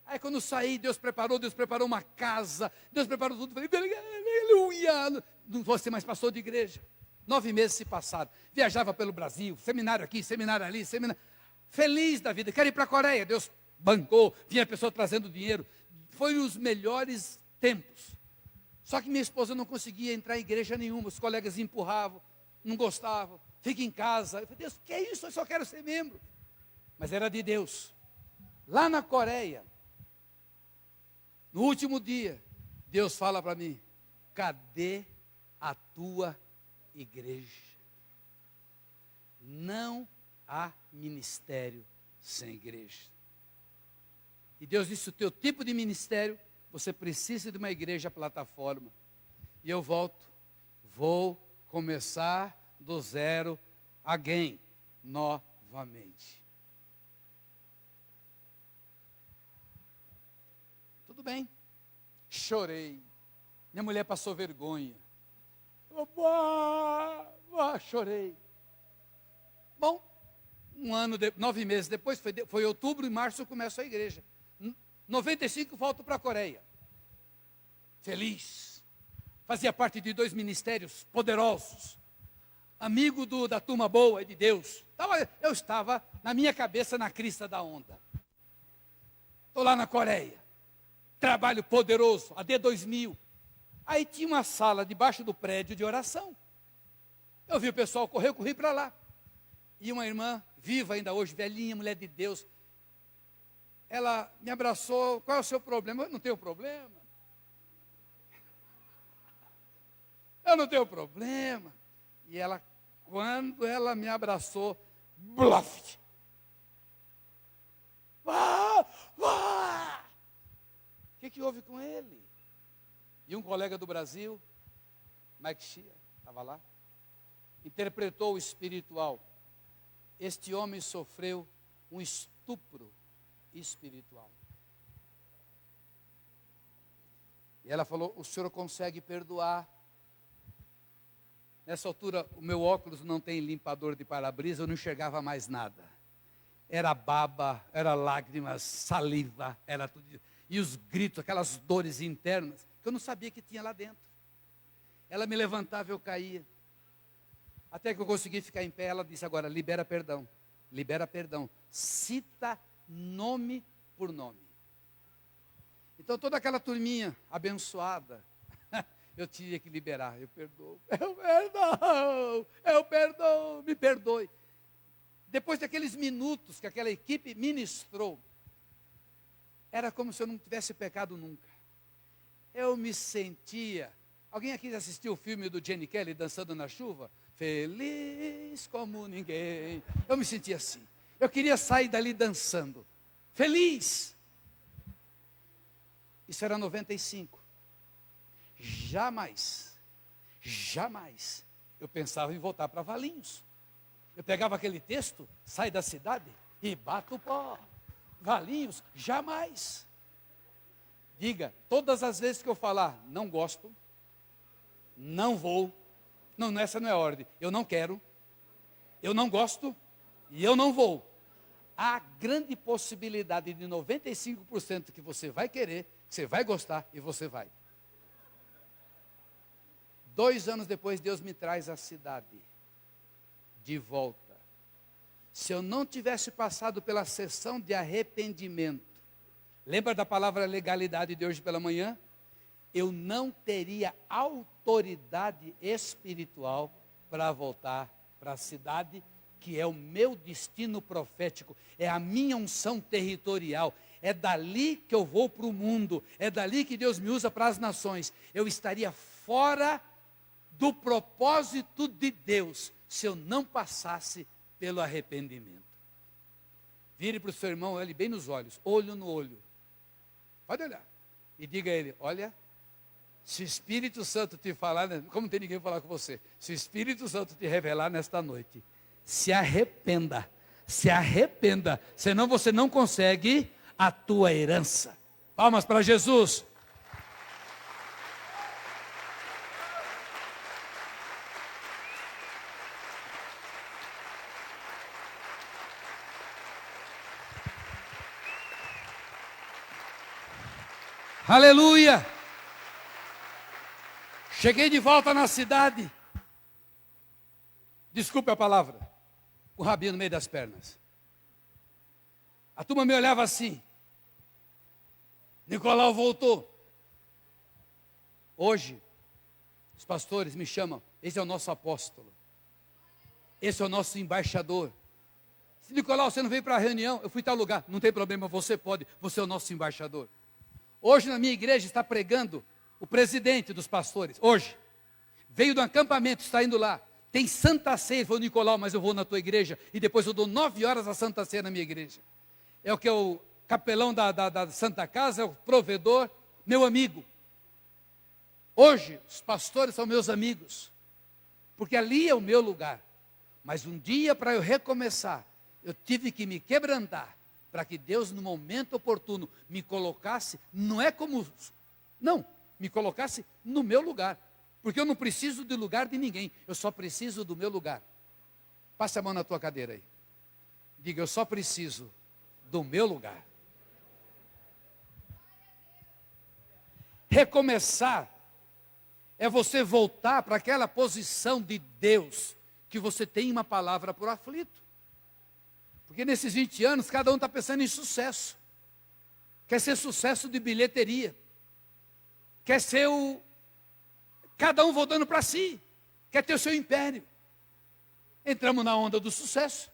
Aí quando saí, Deus preparou uma casa, Deus preparou tudo. Falei, aleluia, não vou ser mais pastor de igreja. 9 meses se passaram, viajava pelo Brasil, seminário aqui, seminário ali, feliz da vida, quero ir para a Coreia. Deus bancou, vinha a pessoa trazendo dinheiro. Foi os melhores tempos. Só que minha esposa não conseguia entrar em igreja nenhuma, os colegas empurravam, não gostavam, fica em casa. Eu falei, Deus, que é isso? Eu só quero ser membro. Mas era de Deus. Lá na Coreia, no último dia, Deus fala para mim, cadê a tua igreja? Não há ministério sem igreja. E Deus disse, o teu tipo de ministério, você precisa de uma igreja plataforma. E eu vou começar do zero again, novamente. Tudo bem, chorei, minha mulher passou vergonha, chorei. Bom, 9 meses depois, foi outubro e março eu começo a igreja. 95 volto para a Coreia, feliz, fazia parte de 2 ministérios poderosos, amigo da turma boa de Deus. Eu estava na minha cabeça na crista da onda. Estou lá na Coreia. Trabalho poderoso, AD 2000. Aí tinha uma sala debaixo do prédio de oração. Eu vi o pessoal correr, eu corri para lá. E uma irmã, viva ainda hoje, velhinha, mulher de Deus, ela me abraçou. Qual é o seu problema? Eu não tenho problema. Eu não tenho problema. E ela, quando ela me abraçou, bluff. O que houve com ele? E um colega do Brasil, Mike Shea, estava lá, interpretou o espiritual. Este homem sofreu um estupro espiritual. E ela falou, o senhor consegue perdoar? Nessa altura, o meu óculos não tem limpador de para-brisa, eu não enxergava mais nada. Era baba, era lágrimas, saliva, era tudo. E os gritos, aquelas dores internas, que eu não sabia que tinha lá dentro. Ela me levantava e eu caía. Até que eu consegui ficar em pé, ela disse, agora, libera perdão. Libera perdão. Cita nome por nome. Então, toda aquela turminha abençoada, eu tinha que liberar. Eu perdoo, eu perdoo, me perdoe. Depois daqueles minutos que aquela equipe ministrou, era como se eu não tivesse pecado nunca. Eu me sentia... Alguém aqui assistiu o filme do Gene Kelly, Dançando na Chuva? Feliz como ninguém. Eu me sentia assim. Eu queria sair dali dançando. Feliz. Isso era 95. Jamais eu pensava em voltar para Valinhos. Eu pegava aquele texto, sai da cidade e bato o pó. Valinhos, jamais. Diga, todas as vezes que eu falar, não gosto, não vou, não, essa não é a ordem, eu não quero, eu não gosto e eu não vou. Há grande possibilidade de 95% que você vai querer, que você vai gostar e você vai. 2 anos depois, Deus me traz a cidade de volta. Se eu não tivesse passado pela sessão de arrependimento, lembra da palavra legalidade de hoje pela manhã? Eu não teria autoridade espiritual para voltar para a cidade, que é o meu destino profético, é a minha unção territorial, é dali que eu vou para o mundo, é dali que Deus me usa para as nações. Eu estaria fora do propósito de Deus, se eu não passasse pelo arrependimento. Vire para o seu irmão, olhe bem nos olhos, olho no olho, pode olhar, e diga a ele, olha, se o Espírito Santo te falar, como não tem ninguém falar com você, se o Espírito Santo te revelar nesta noite, se arrependa, senão você não consegue a tua herança. Palmas para Jesus. Aleluia! Cheguei de volta na cidade. Desculpe a palavra. O rabinho no meio das pernas. A turma me olhava assim. Nicolau voltou. Hoje, os pastores me chamam. Esse é o nosso apóstolo. Esse é o nosso embaixador. Se Nicolau, você não veio para a reunião, eu fui em tal lugar. Não tem problema, você pode. Você é o nosso embaixador. Hoje na minha igreja está pregando o presidente dos pastores. Hoje. Veio do acampamento, está indo lá. Tem Santa Ceia. Ele falou, Nicolau, mas eu vou na tua igreja. E depois eu dou 9 horas a Santa Ceia na minha igreja. É o que é o capelão da Santa Casa, é o provedor, meu amigo. Hoje, os pastores são meus amigos. Porque ali é o meu lugar. Mas um dia, para eu recomeçar, eu tive que me quebrantar. Para que Deus, no momento oportuno, me colocasse, me colocasse no meu lugar. Porque eu não preciso do lugar de ninguém, eu só preciso do meu lugar. Passe a mão na tua cadeira aí. Diga, eu só preciso do meu lugar. Recomeçar é você voltar para aquela posição de Deus, que você tem uma palavra para o aflito. Porque nesses 20 anos, cada um está pensando em sucesso. Quer ser sucesso de bilheteria. Quer ser cada um voltando para si. Quer ter o seu império. Entramos na onda do sucesso,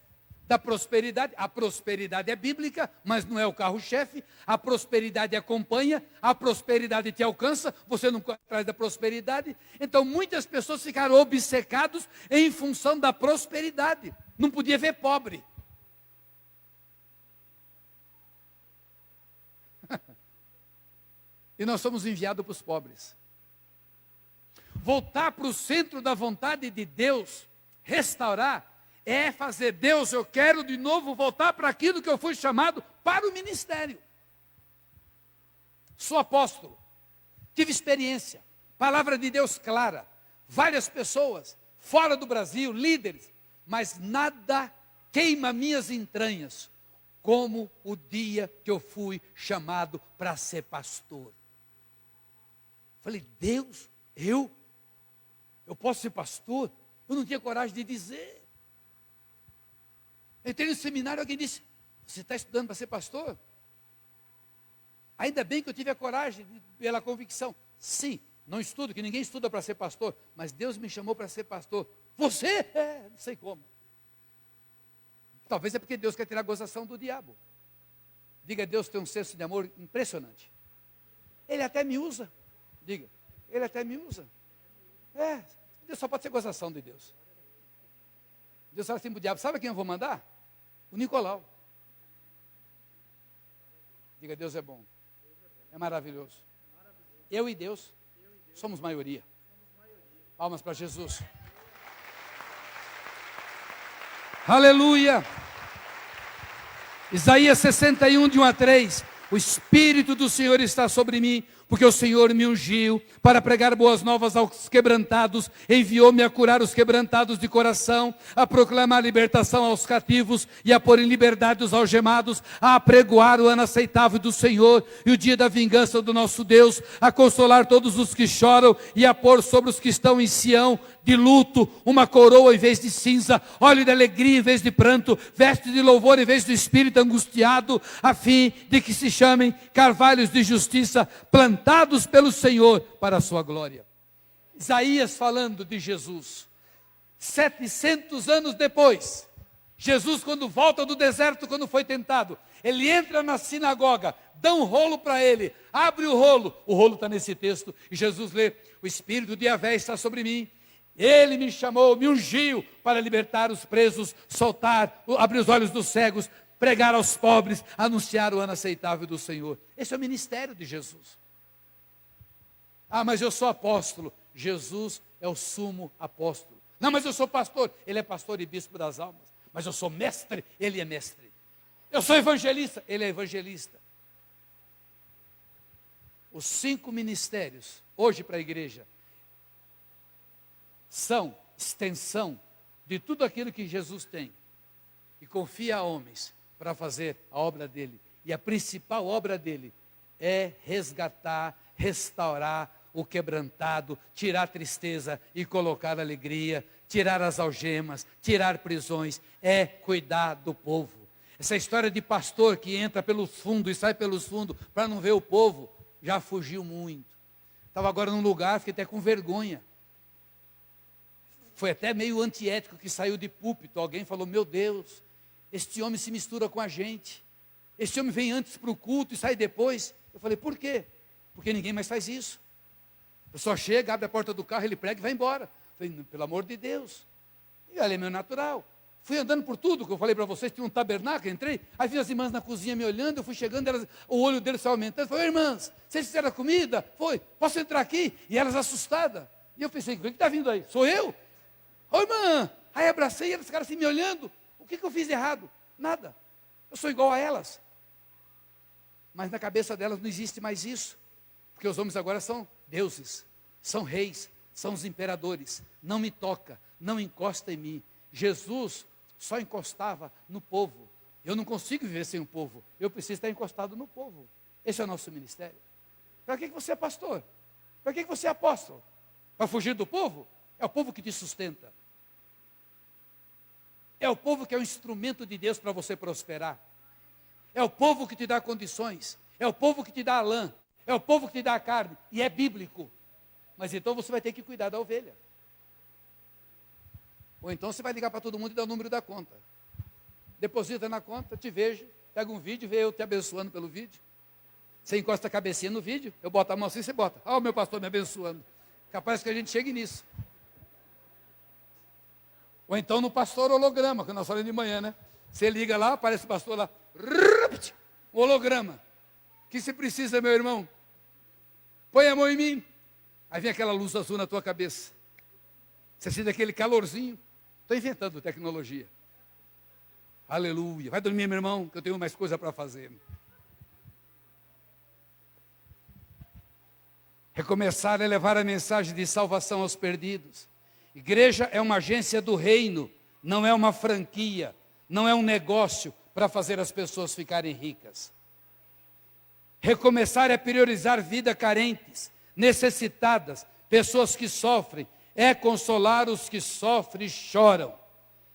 da prosperidade. A prosperidade é bíblica, mas não é o carro-chefe. A prosperidade acompanha, a prosperidade te alcança, você não corre atrás da prosperidade. Então muitas pessoas ficaram obcecados em função da prosperidade. Não podia ver pobre. E nós somos enviados para os pobres. voltar para o centro da vontade de Deus, restaurar, é fazer, Deus, eu quero de novo voltar para aquilo que eu fui chamado para o ministério. Sou apóstolo, tive experiência, palavra de Deus clara, várias pessoas, fora do Brasil, líderes, mas nada queima minhas entranhas, como o dia que eu fui chamado para ser pastor. Falei, Deus, eu posso ser pastor? Eu não tinha coragem de dizer. Entrei no seminário, alguém disse, você está estudando para ser pastor? Ainda bem que eu tive a coragem, pela convicção. Sim, não estudo, que ninguém estuda para ser pastor, mas Deus me chamou para ser pastor. Você? Não sei como. Talvez é porque Deus quer tirar a gozação do diabo. Diga, Deus tem um senso de amor impressionante. Ele até me usa. Diga, ele até me usa. Deus só pode ser gozação de Deus. Deus fala assim para o diabo, sabe quem eu vou mandar? O Nicolau. Diga, Deus é bom. É maravilhoso. Eu e Deus somos maioria. Palmas para Jesus. Aleluia. Isaías 61, de 1 a 3. O Espírito do Senhor está sobre mim, porque o Senhor me ungiu para pregar boas novas aos quebrantados, enviou-me a curar os quebrantados de coração, a proclamar libertação aos cativos e a pôr em liberdade os algemados, a apregoar o ano aceitável do Senhor e o dia da vingança do nosso Deus, a consolar todos os que choram e a pôr sobre os que estão em Sião de luto uma coroa em vez de cinza, óleo de alegria em vez de pranto, veste de louvor em vez do espírito angustiado, a fim de que se chamem carvalhos de justiça, plantados pelo Senhor para a sua glória. Isaías falando de Jesus, 700 anos depois, Jesus quando volta do deserto, quando foi tentado, ele entra na sinagoga, dá um rolo para ele, abre o rolo está nesse texto, e Jesus lê, o Espírito de Yahvé está sobre mim, ele me chamou, me ungiu para libertar os presos, soltar, abrir os olhos dos cegos, pregar aos pobres, anunciar o ano aceitável do Senhor. Esse é o ministério de Jesus. Mas eu sou apóstolo. Jesus é o sumo apóstolo. Não, mas eu sou pastor. Ele é pastor e bispo das almas. Mas eu sou mestre, ele é mestre. Eu sou evangelista, ele é evangelista. Os 5 ministérios, hoje para a igreja, são extensão de tudo aquilo que Jesus tem. E confia a homens para fazer a obra dele. E a principal obra dele é resgatar, restaurar o quebrantado, tirar a tristeza e colocar alegria, tirar as algemas, tirar prisões, é cuidar do povo. Essa história de pastor que entra pelos fundos e sai pelos fundos para não ver o povo, já fugiu muito. Estava agora num lugar, fiquei até com vergonha. Foi até meio antiético que saiu de púlpito. Alguém falou, meu Deus, este homem se mistura com a gente. Este homem vem antes para o culto e sai depois. Eu falei, por quê? Porque ninguém mais faz isso. A pessoa chega, abre a porta do carro, ele prega e vai embora. Eu falei, pelo amor de Deus. E ali é meu natural. Fui andando por tudo, que eu falei para vocês, tinha um tabernáculo, entrei, aí vi as irmãs na cozinha me olhando, eu fui chegando, o olho deles foi aumentando. Eu falei, irmãs, vocês fizeram a comida? Foi, posso entrar aqui? E elas assustadas. E eu pensei, o que está vindo aí? Sou eu? Ô irmã, aí abracei, e elas ficaram assim me olhando. O que eu fiz de errado? Nada. Eu sou igual a elas. Mas na cabeça delas não existe mais isso. Porque os homens agora são deuses, são reis, são os imperadores. Não me toca, não encosta em mim. Jesus só encostava no povo. Eu não consigo viver sem o povo. Eu preciso estar encostado no povo. Esse é o nosso ministério. Para que você é pastor? Para que você é apóstolo? Para fugir do povo? É o povo que te sustenta. É o povo que é o instrumento de Deus para você prosperar. É o povo que te dá condições. É o povo que te dá a lã. É o povo que te dá a carne. E é bíblico. Mas então você vai ter que cuidar da ovelha. Ou então você vai ligar para todo mundo e dar o número da conta. Deposita na conta, te vejo, pega um vídeo, vê eu te abençoando pelo vídeo. Você encosta a cabecinha no vídeo, eu boto a mão assim, você bota. O meu pastor me abençoando. Capaz que a gente chegue nisso. Ou então no pastor holograma, que nós falamos de manhã, né? Você liga lá, aparece o pastor lá, holograma. O que você precisa, meu irmão? Põe a mão em mim.
Aí vem aquela luz azul na tua cabeça. Você sente aquele calorzinho. Estou inventando tecnologia. Aleluia. Vai dormir, meu irmão, que eu tenho mais coisa para fazer. Recomeçar é levar a mensagem de salvação aos perdidos. Igreja é uma agência do reino, não é uma franquia, não é um negócio para fazer as pessoas ficarem ricas. Recomeçar é priorizar vidas carentes, necessitadas, pessoas que sofrem, é consolar os que sofrem e choram.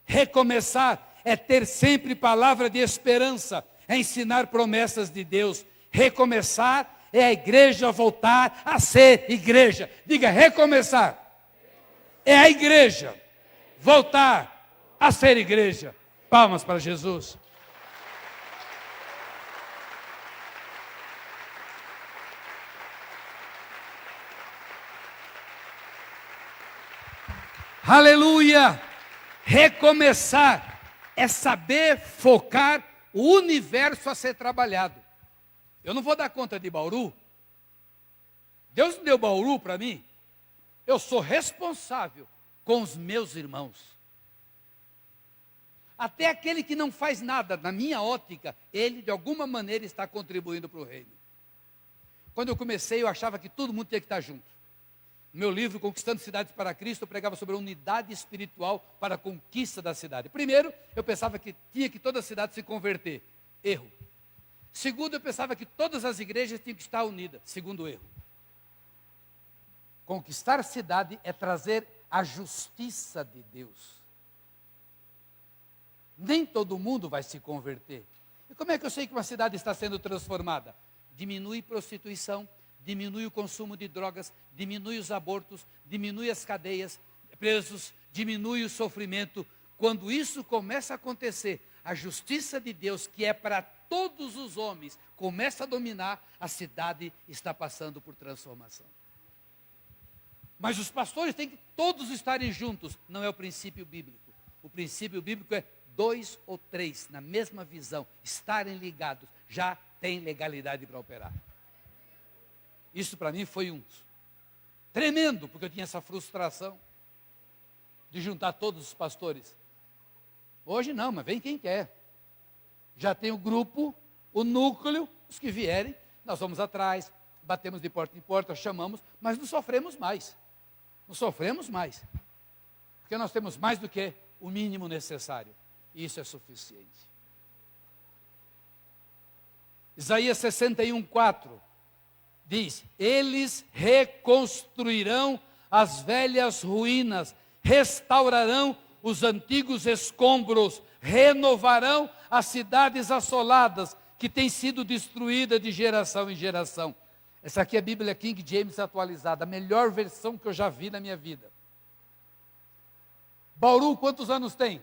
Recomeçar é ter sempre palavra de esperança, é ensinar promessas de Deus. Recomeçar é a igreja voltar a ser igreja. Diga, recomeçar. É a igreja voltar a ser igreja. Palmas para Jesus. Aleluia! Recomeçar é saber focar o universo a ser trabalhado. Eu não vou dar conta de Bauru. Deus deu Bauru para mim. Eu sou responsável com os meus irmãos. Até aquele que não faz nada, na minha ótica, ele de alguma maneira está contribuindo para o reino. Quando eu comecei, eu achava que todo mundo tinha que estar junto. No meu livro, Conquistando Cidades para Cristo, eu pregava sobre a unidade espiritual para a conquista da cidade. Primeiro, eu pensava que tinha que toda a cidade se converter. Erro. Segundo, eu pensava que todas as igrejas tinham que estar unidas. Segundo erro. Conquistar a cidade é trazer a justiça de Deus. Nem todo mundo vai se converter. E como é que eu sei que uma cidade está sendo transformada? Diminui prostituição, diminui o consumo de drogas, diminui os abortos, diminui as cadeias, presos, diminui o sofrimento. Quando isso começa a acontecer, a justiça de Deus, que é para todos os homens, começa a dominar, a cidade está passando por transformação. Mas os pastores têm que todos estarem juntos, não é o princípio bíblico. O princípio bíblico é 2 ou 3 na mesma visão, estarem ligados, já tem legalidade para operar. Isso para mim foi um tremendo, porque eu tinha essa frustração de juntar todos os pastores. Hoje não, mas vem quem quer. Já tem o grupo, o núcleo, os que vierem, nós vamos atrás, batemos de porta em porta, chamamos, mas não sofremos mais. Não sofremos mais. Porque nós temos mais do que o mínimo necessário. E isso é suficiente. Isaías 61:4 diz: eles reconstruirão as velhas ruínas, restaurarão os antigos escombros, renovarão as cidades assoladas, que têm sido destruídas de geração em geração. Essa aqui é a Bíblia King James atualizada, a melhor versão que eu já vi na minha vida. Bauru, quantos anos tem?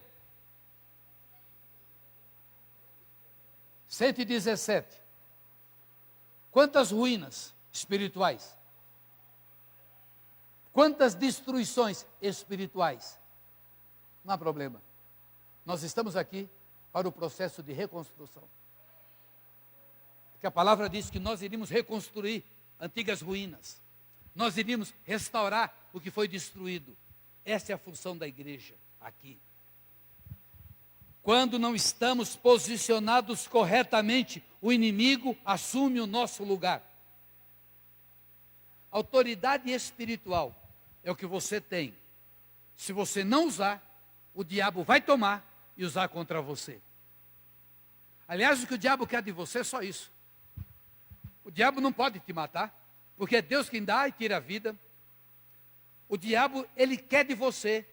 117. Quantas ruínas espirituais? Quantas destruições espirituais? Não há problema. Nós estamos aqui para o processo de reconstrução. Porque a palavra diz que nós iríamos reconstruir antigas ruínas. Nós iríamos restaurar o que foi destruído. Essa é a função da igreja aqui. Quando não estamos posicionados corretamente, o inimigo assume o nosso lugar. Autoridade espiritual é o que você tem. Se você não usar, o diabo vai tomar e usar contra você. Aliás, o que o diabo quer de você é só isso. O diabo não pode te matar, porque é Deus quem dá e tira a vida. O diabo, ele quer de você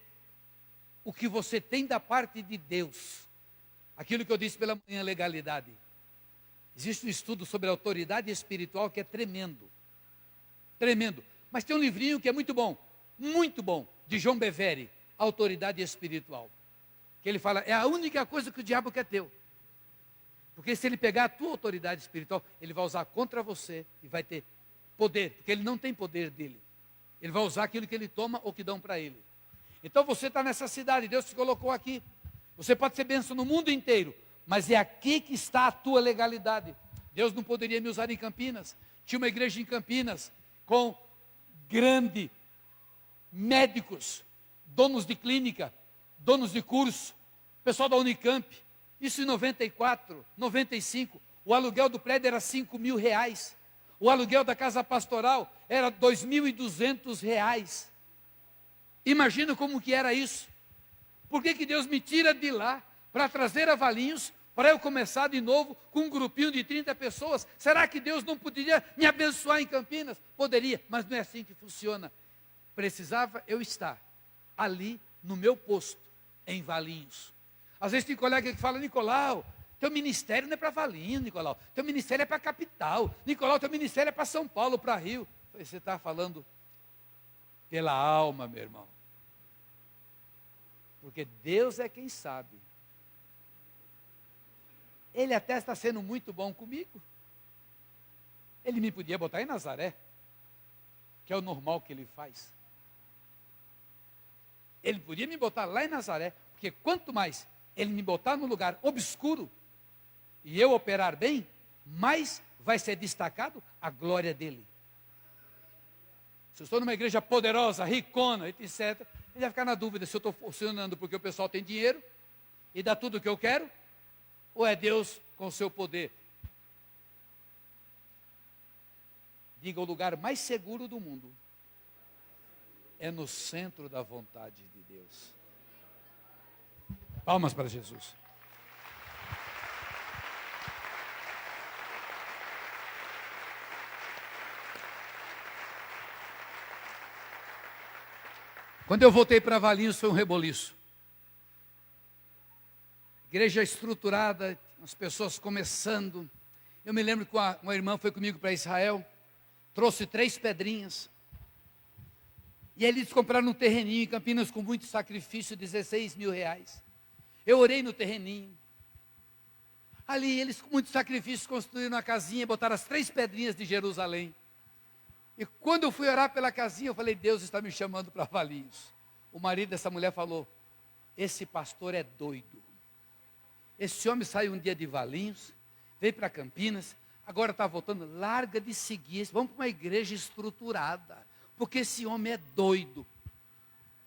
o que você tem da parte de Deus. Aquilo que eu disse pela manhã, legalidade. Existe um estudo sobre a autoridade espiritual que é tremendo. Tremendo. Mas tem um livrinho que é muito bom, de João Bevere, Autoridade Espiritual. Que ele fala, é a única coisa que o diabo quer ter. Porque se ele pegar a tua autoridade espiritual, ele vai usar contra você e vai ter poder, porque ele não tem poder dele. Ele vai usar aquilo que ele toma ou que dão para ele. Então você está nessa cidade, Deus te colocou aqui. Você pode ser bênção no mundo inteiro, mas é aqui que está a tua legalidade. Deus não poderia me usar em Campinas. Tinha uma igreja em Campinas com grande, médicos, donos de clínica, donos de curso, pessoal da Unicamp. Isso em 94, 95. O aluguel do prédio era R$ 5.000. O aluguel da casa pastoral era R$ 2.200. Imagina como que era isso. Por que Deus me tira de lá para trazer a Valinhos, para eu começar de novo com um grupinho de 30 pessoas? Será que Deus não poderia me abençoar em Campinas? Poderia, mas não é assim que funciona. Precisava eu estar ali no meu posto, em Valinhos. Às vezes tem colega que fala: Nicolau, teu ministério não é para Valinhos, Nicolau. Teu ministério é para a capital. Nicolau, teu ministério é para São Paulo, para Rio. Você está falando pela alma, meu irmão. Porque Deus é quem sabe. Ele até está sendo muito bom comigo. Ele me podia botar em Nazaré, que é o normal que ele faz. Ele podia me botar lá em Nazaré, porque quanto mais ele me botar num lugar obscuro e eu operar bem, mais vai ser destacado a glória dele. Se eu estou numa igreja poderosa, ricona, etc., ele vai ficar na dúvida se eu estou funcionando porque o pessoal tem dinheiro e dá tudo o que eu quero, ou é Deus com o seu poder. Diga: o lugar mais seguro do mundo é no centro da vontade de Deus. Palmas para Jesus. Quando eu voltei para Valinhos foi um reboliço. Igreja estruturada, as pessoas começando. Eu me lembro que uma irmã foi comigo para Israel, trouxe 3 pedrinhas. E aí eles compraram um terreninho em Campinas com muito sacrifício, R$ 16.000. Eu orei no terreninho. Ali eles com muito sacrifício construíram uma casinha e botaram as 3 pedrinhas de Jerusalém. E quando eu fui orar pela casinha, eu falei: Deus está me chamando para Valinhos. O marido dessa mulher falou: esse pastor é doido. Esse homem saiu um dia de Valinhos, veio para Campinas, agora está voltando, larga de seguir, vamos para uma igreja estruturada, porque esse homem é doido.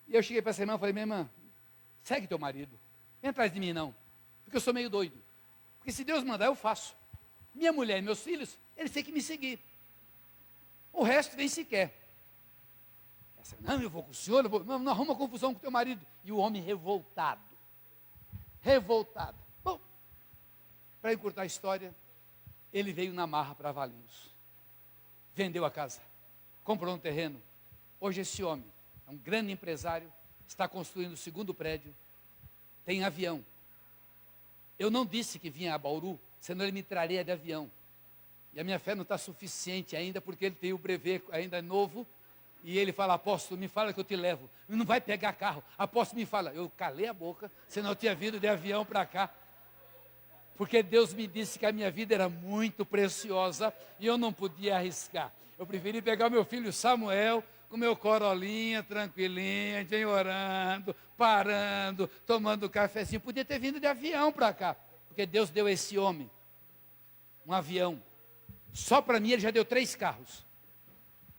E eu cheguei para essa irmã e falei: minha irmã, segue teu marido, vem atrás de mim não, porque eu sou meio doido. Porque se Deus mandar, eu faço. Minha mulher e meus filhos, eles têm que me seguir. O resto vem se quer. Não, eu vou com o senhor, eu vou. Não arruma confusão com o teu marido. E o homem revoltado. Revoltado. Bom, para encurtar a história, ele veio na marra para Valinhos. Vendeu a casa. Comprou um terreno. Hoje esse homem é um grande empresário, está construindo o 2º prédio, tem avião. Eu não disse que vinha a Bauru, senão ele me traria de avião. E a minha fé não está suficiente ainda, porque ele tem o brevet ainda novo. E ele fala: apóstolo, me fala que eu te levo. Não vai pegar carro. Apóstolo, me fala. Eu calei a boca, senão eu tinha vindo de avião para cá. Porque Deus me disse que a minha vida era muito preciosa e eu não podia arriscar. Eu preferi pegar o meu filho Samuel, com meu corolinha, tranquilinho, a gente vem orando, parando, tomando cafezinho. Podia ter vindo de avião para cá, porque Deus deu a esse homem um avião. Só para mim ele já deu 3 carros.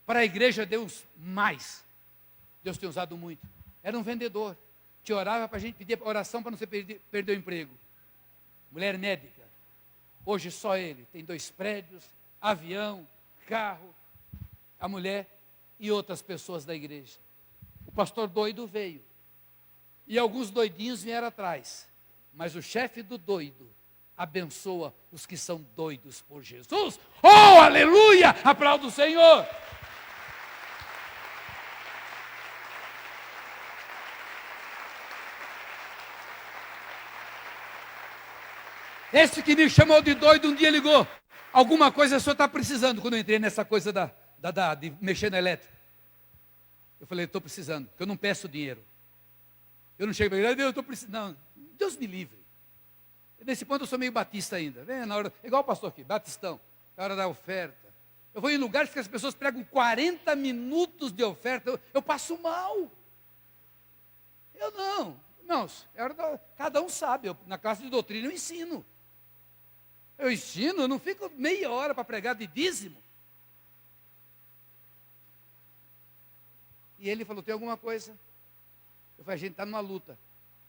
Para a igreja deu mais. Deus tem usado muito. Era um vendedor. Te orava para a gente pedir oração para não perder o emprego. Mulher médica. Hoje só ele. Tem 2 prédios, avião, carro. A mulher e outras pessoas da igreja. O pastor doido veio. E alguns doidinhos vieram atrás. Mas o chefe do doido abençoa os que são doidos por Jesus. Oh, aleluia! Aplauda o Senhor. Esse que me chamou de doido um dia ligou: alguma coisa o senhor está precisando? Quando eu entrei nessa coisa de mexer na elétrica, eu falei: estou precisando, porque eu não peço dinheiro. Eu não chego para ele: eu estou precisando. Não, Deus me livre. Nesse ponto eu sou meio batista ainda. Vem na hora, igual o pastor aqui, batistão, na hora da oferta. Eu vou em lugares que as pessoas pregam 40 minutos de oferta, eu passo mal. Eu não. Irmãos, cada um sabe. Na classe de doutrina eu ensino. Eu não fico meia hora para pregar de dízimo. E ele falou, tem alguma coisa? Eu falei, a gente está numa luta.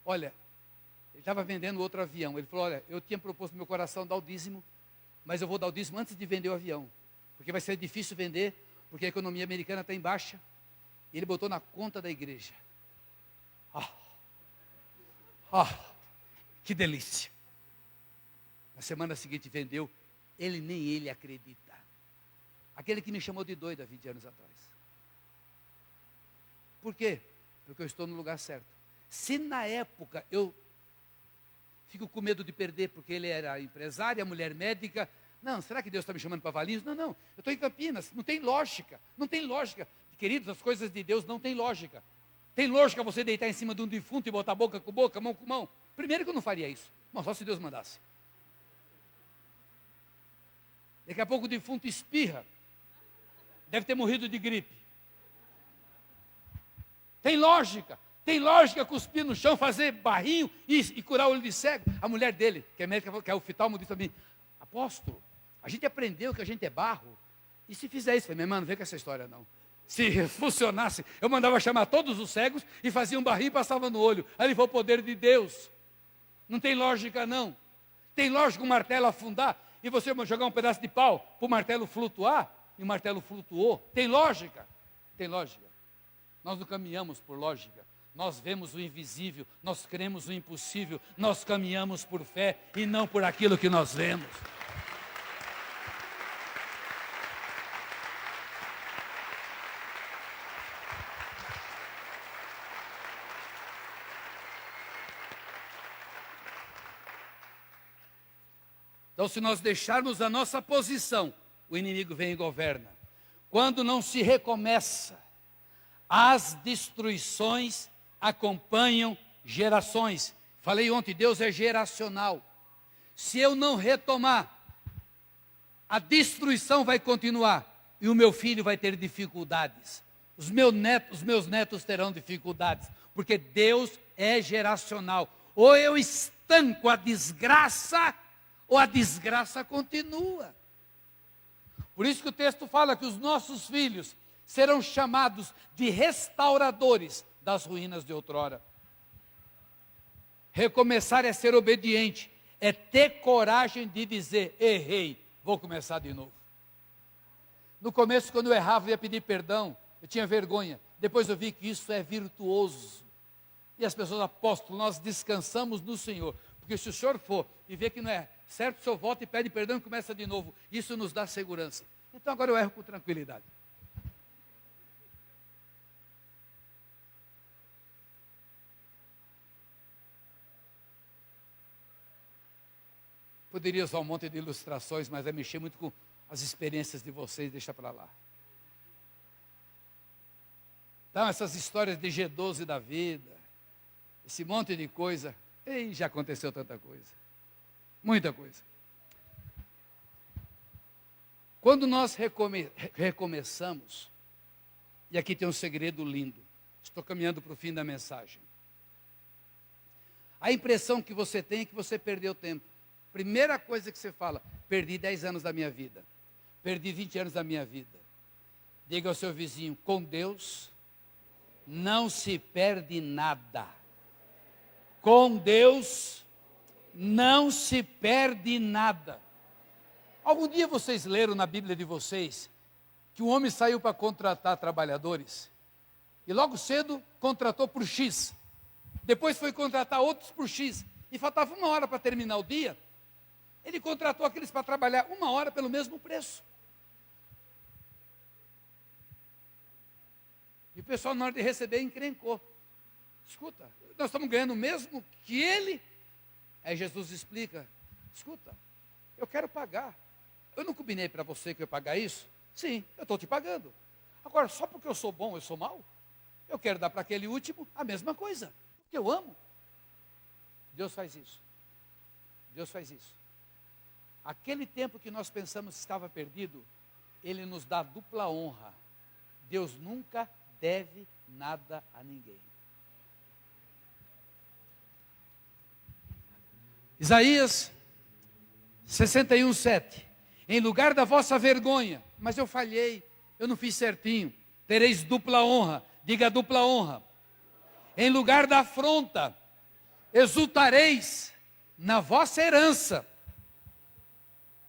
Olha, ele estava vendendo outro avião. Ele falou, olha, eu tinha proposto no meu coração dar o dízimo, mas eu vou dar o dízimo antes de vender o avião. Porque vai ser difícil vender, porque a economia americana está em baixa. E ele botou na conta da igreja. Que delícia. Na semana seguinte vendeu. Nem ele acredita. Aquele que me chamou de doido há 20 anos atrás. Por quê? Porque eu estou no lugar certo. Se na época eu fico com medo de perder, porque ele era empresário, a mulher médica. Não, será que Deus está me chamando para Valinhos? Não, eu estou em Campinas, não tem lógica. Não tem lógica. Queridos, as coisas de Deus não tem lógica. Tem lógica você deitar em cima de um defunto e botar boca com boca, mão com mão? Primeiro que eu não faria isso. Bom, só se Deus mandasse. Daqui a pouco o defunto espirra. Deve ter morrido de gripe. Tem lógica cuspir no chão, fazer barrinho e curar o olho de cego. A mulher dele, que é médica, que é oftalmo, disse para mim, apóstolo, a gente aprendeu que a gente é barro. E se fizer isso? Eu falei, meu irmão, não vem com essa história não. Se funcionasse, eu mandava chamar todos os cegos e fazia um barrinho e passava no olho. Ali foi o poder de Deus. Não tem lógica não. Tem lógica o martelo afundar e você jogar um pedaço de pau para o martelo flutuar, e o martelo flutuou. Tem lógica? Tem lógica. Nós não caminhamos por lógica. Nós vemos o invisível, nós cremos o impossível, nós caminhamos por fé e não por aquilo que nós vemos. Então, se nós deixarmos a nossa posição, o inimigo vem e governa. Quando não se recomeça, as destruições acompanham gerações. Falei ontem, Deus é geracional. Se eu não retomar, a destruição vai continuar e o meu filho vai ter dificuldades. Os meus netos terão dificuldades, porque Deus é geracional. Ou eu estanco a desgraça, ou a desgraça continua. Por isso que o texto fala que os nossos filhos serão chamados de restauradores das ruínas de outrora. Recomeçar é ser obediente, é ter coragem de dizer, errei, vou começar de novo. No começo, quando eu errava, eu ia pedir perdão, eu tinha vergonha. Depois eu vi que isso é virtuoso. E as pessoas, apóstolo, nós descansamos no Senhor. Porque se o senhor for e vê que não é certo, o senhor volta e pede perdão e começa de novo. Isso nos dá segurança. Então agora eu erro com tranquilidade. Poderia usar um monte de ilustrações, mas é mexer muito com as experiências de vocês, deixa para lá. Então essas histórias de G12 da vida, esse monte de coisa, e já aconteceu tanta coisa. Muita coisa. Quando nós recomeçamos, e aqui tem um segredo lindo, estou caminhando para o fim da mensagem. A impressão que você tem é que você perdeu tempo. Primeira coisa que você fala, perdi 10 anos da minha vida, perdi 20 anos da minha vida. Diga ao seu vizinho, com Deus não se perde nada. Com Deus não se perde nada. Algum dia vocês leram na Bíblia de vocês que um homem saiu para contratar trabalhadores e logo cedo contratou por X. Depois foi contratar outros por X e faltava 1 hora para terminar o dia. Ele contratou aqueles para trabalhar 1 hora pelo mesmo preço. E o pessoal, na hora de receber, encrencou. Escuta, nós estamos ganhando o mesmo que ele. Aí Jesus explica, escuta, eu quero pagar. Eu não combinei para você que eu ia pagar isso? Sim, eu estou te pagando. Agora, só porque eu sou bom, eu sou mau? Eu quero dar para aquele último a mesma coisa, porque eu amo. Deus faz isso. Deus faz isso. Aquele tempo que nós pensamos que estava perdido, Ele nos dá dupla honra. Deus nunca deve nada a ninguém. Isaías 61:7. Em lugar da vossa vergonha, mas eu falhei, eu não fiz certinho, tereis dupla honra, Diga dupla honra. Em lugar da afronta, exultareis na vossa herança.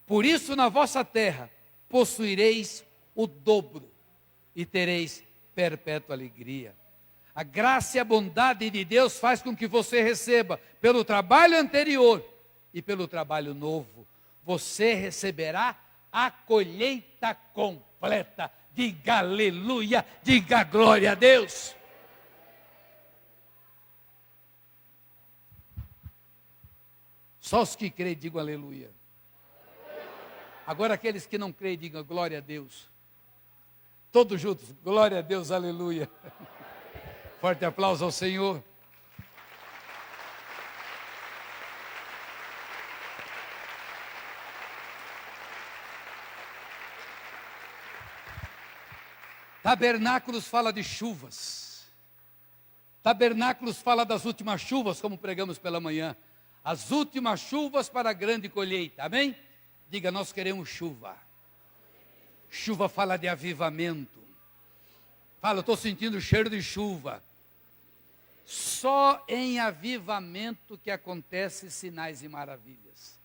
Por isso, na vossa terra, possuireis o dobro e tereis perpétua alegria. A graça e a bondade de Deus faz com que você receba, pelo trabalho anterior e pelo trabalho novo, você receberá a colheita completa. Diga aleluia, diga glória a Deus. Só os que creem digam aleluia. Agora aqueles que não creem digam glória a Deus. Todos juntos, glória a Deus, aleluia. Forte aplauso ao Senhor. Tabernáculos fala de chuvas. Tabernáculos fala das últimas chuvas, como pregamos pela manhã. As últimas chuvas para a grande colheita, amém? Diga, nós queremos chuva. Chuva fala de avivamento. Fala, eu estou sentindo o cheiro de chuva. Só em avivamento que acontece sinais e maravilhas.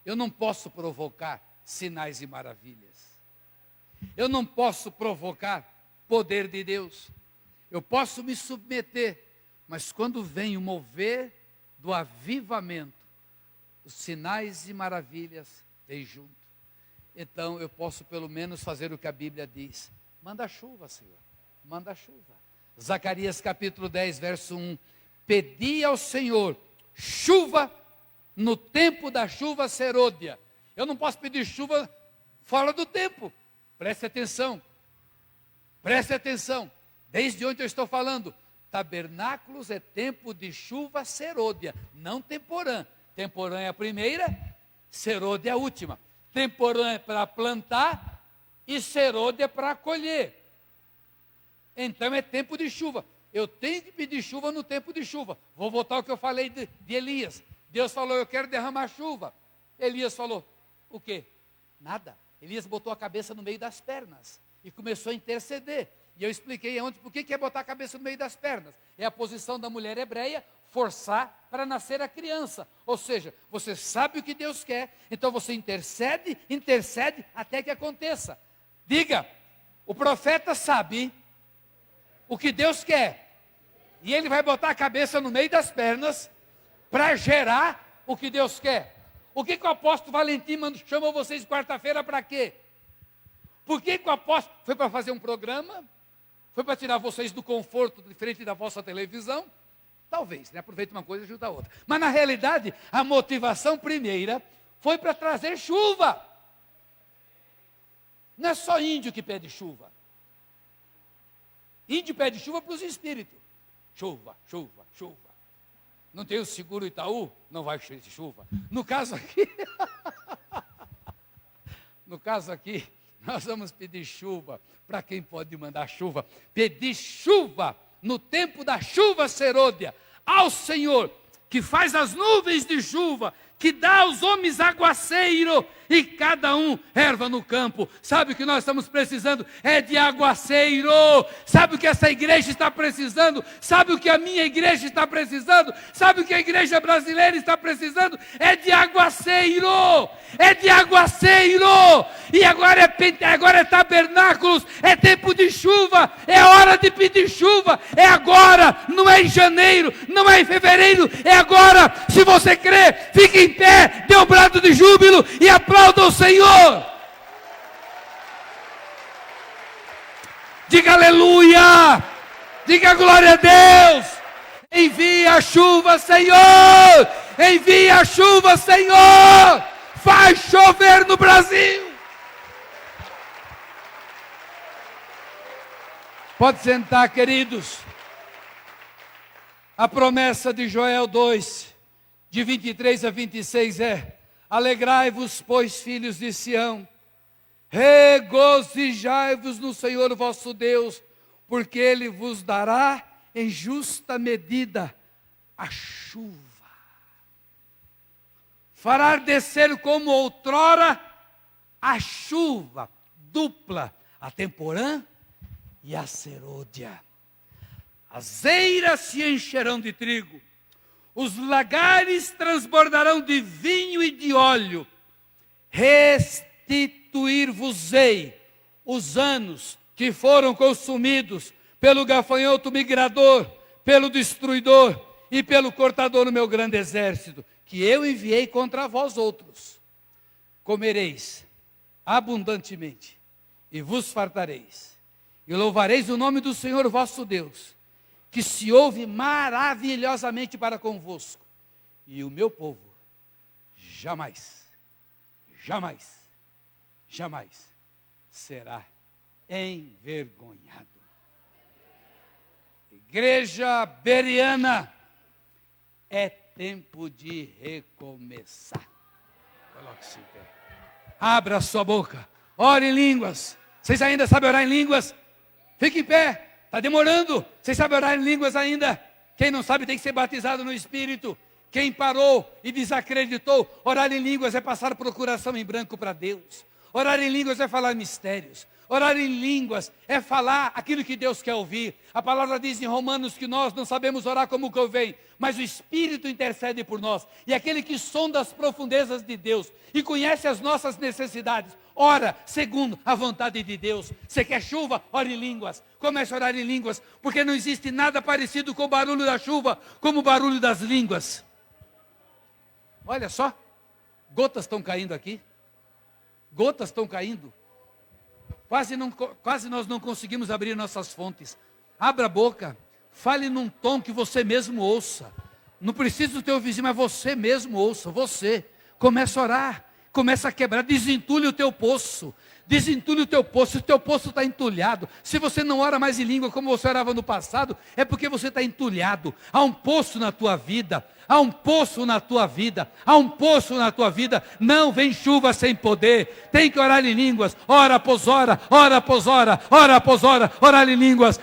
Eu não posso provocar sinais e maravilhas. Eu não posso provocar poder de Deus. Eu posso me submeter, mas quando vem o mover do avivamento, os sinais e maravilhas vêm junto. Então eu posso pelo menos fazer o que a Bíblia diz. Manda chuva, Senhor, manda chuva. Zacarias capítulo 10, verso 1. Pedi ao Senhor chuva no tempo da chuva serôdia. Eu não posso pedir chuva fora do tempo. Preste atenção. Preste atenção. Desde onde eu estou falando? Tabernáculos é tempo de chuva serôdia, não temporã. Temporã é a primeira, serôdia é a última. Temporã é para plantar e serôdia é para colher. Então é tempo de chuva. Eu tenho que pedir chuva no tempo de chuva. Vou voltar ao que eu falei de Elias. Deus falou, eu quero derramar chuva. Elias falou, o quê? Nada. Elias botou a cabeça no meio das pernas e começou a interceder. E eu expliquei ontem por que é botar a cabeça no meio das pernas. É a posição da mulher hebreia, forçar para nascer a criança. Ou seja, você sabe o que Deus quer, então você intercede até que aconteça. Diga, o profeta sabe o que Deus quer. E ele vai botar a cabeça no meio das pernas para gerar o que Deus quer. O que o apóstolo Valentim chamou vocês quarta-feira para quê? Por que o apóstolo foi para fazer um programa? Foi para tirar vocês do conforto de frente da vossa televisão? Talvez, né? Aproveita uma coisa e ajuda a outra. Mas na realidade, a motivação primeira foi para trazer chuva. Não é só índio que pede chuva. Índio pede chuva para os espíritos. Chuva, chuva, chuva. Não tem o seguro Itaú? Não vai ter chuva. No caso aqui, nós vamos pedir chuva para quem pode mandar chuva. Pedir chuva no tempo da chuva serôdia ao Senhor, que faz as nuvens de chuva, que dá aos homens aguaceiro e cada um erva no campo. Sabe o que nós estamos precisando? É de aguaceiro. Sabe o que essa igreja está precisando? Sabe o que a minha igreja está precisando? Sabe o que a igreja brasileira está precisando? É de aguaceiro. É de aguaceiro. E agora é tabernáculos, é tempo de chuva, é hora de pedir chuva, é agora, não é em janeiro, não é em fevereiro, é agora. Se você crê, fique em pé, dê um brado de júbilo e aplauda o Senhor. Diga aleluia, diga glória a Deus. Envia a chuva, Senhor, envia a chuva, Senhor, faz chover no Brasil. Pode sentar, queridos. A promessa de Joel 2, de 23 a 26 é: alegrai-vos, pois, filhos de Sião, regozijai-vos no Senhor vosso Deus, porque Ele vos dará em justa medida a chuva. Fará descer como outrora a chuva dupla, a temporã e a serôdia. As eiras se encherão de trigo, os lagares transbordarão de vinho e de óleo. Restituir-vos-ei os anos que foram consumidos pelo gafanhoto migrador, pelo destruidor e pelo cortador no meu grande exército, que eu enviei contra vós outros. Comereis abundantemente e vos fartareis, e louvareis o nome do Senhor vosso Deus, que se ouve maravilhosamente para convosco, e o meu povo jamais, jamais, jamais será envergonhado. Igreja Bereana, é tempo de recomeçar. Coloque-se em pé. Abra a sua boca, ore em línguas. Vocês ainda sabem orar em línguas? Fique em pé. Está demorando. Vocês sabem orar em línguas ainda? Quem não sabe tem que ser batizado no Espírito. Quem parou e desacreditou, orar em línguas é passar procuração em branco para Deus. Orar em línguas é falar mistérios. Orar em línguas é falar aquilo que Deus quer ouvir. A palavra diz em Romanos que nós não sabemos orar como convém, mas o Espírito intercede por nós. E aquele que sonda as profundezas de Deus e conhece as nossas necessidades, ora segundo a vontade de Deus. Você quer chuva? Ore em línguas. Comece a orar em línguas, porque não existe nada parecido com o barulho da chuva como o barulho das línguas. Olha só, gotas estão caindo aqui. Gotas estão caindo. Quase nós não conseguimos abrir nossas fontes. Abra a boca, fale num tom que você mesmo ouça. Não precisa do teu vizinho, mas você mesmo ouça. Você começa a orar, começa a quebrar, desentulhe o teu poço. Desentulhe o teu poço, o teu poço está entulhado. Se você não ora mais em língua como você orava no passado, é porque você está entulhado. Há um poço na tua vida, há um poço na tua vida, há um poço na tua vida. Não vem chuva sem poder. Tem que orar em línguas, hora após hora, hora após hora, hora após hora, orar em línguas,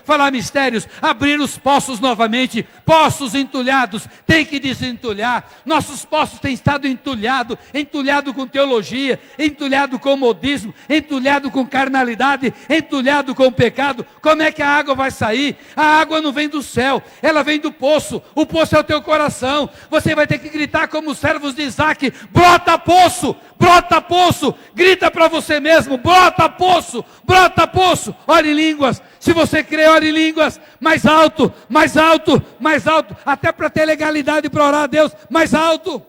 falar mistérios, abrir os poços novamente, poços entulhados, tem que desentulhar. Nossos poços têm estado entulhados, entulhado com teologia, entulhado com modismo, entulhado com carnalidade, entulhado com pecado. Como é que a água vai sair? A água não vem do céu, ela vem do poço. O poço é o teu coração. Você vai ter que gritar como os servos de Isaac: brota poço, brota poço. Grita para você mesmo: brota poço, brota poço. Ore em línguas. Se você crê, ore em línguas. Mais alto, mais alto, mais alto. Até para ter legalidade para orar a Deus, mais alto.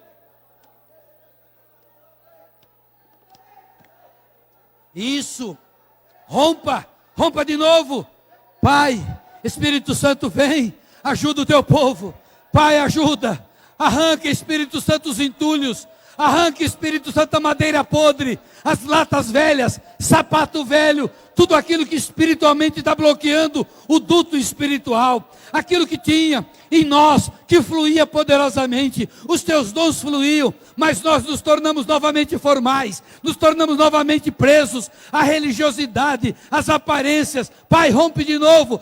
Isso, rompa de novo. Pai, Espírito Santo vem, ajuda o teu povo. Pai, ajuda, arranca, Espírito Santo, os entulhos, arranca, Espírito Santo, a madeira podre, as latas velhas, sapato velho, tudo aquilo que espiritualmente está bloqueando o duto espiritual, aquilo que tinha em nós, que fluía poderosamente. Os teus dons fluíam, mas nós nos tornamos novamente formais, nos tornamos novamente presos à religiosidade, às aparências. Pai, rompe de novo,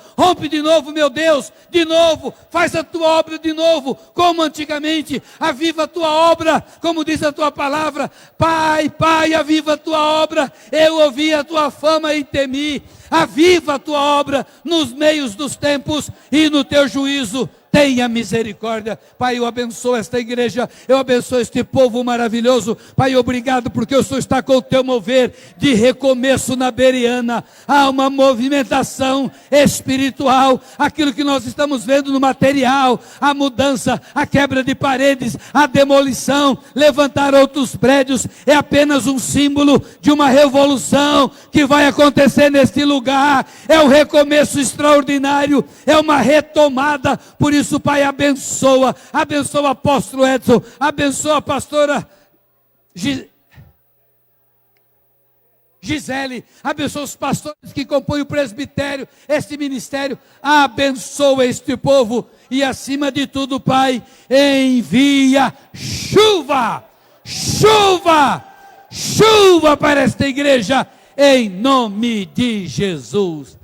meu Deus, de novo, faz a tua obra de novo, como antigamente. Aviva a tua obra, como diz a tua palavra. Pai, aviva a tua obra. Eu ouvi a tua fama e temi. Aviva a tua obra nos meios dos tempos e no teu juízo. Tenha misericórdia. Pai, eu abençoo esta igreja, eu abençoo este povo maravilhoso. Pai, obrigado porque o Senhor está com o teu mover de recomeço na Bereana. Há uma movimentação espiritual, aquilo que nós estamos vendo no material, a mudança, a quebra de paredes, a demolição, levantar outros prédios, é apenas um símbolo de uma revolução que vai acontecer neste lugar. É um recomeço extraordinário, é uma retomada. Por isso, Pai, abençoa o apóstolo Edson, abençoa a pastora Gisele, abençoa os pastores que compõem o presbitério, este ministério, abençoa este povo e, acima de tudo, Pai, envia chuva para esta igreja, em nome de Jesus.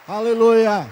Aleluia.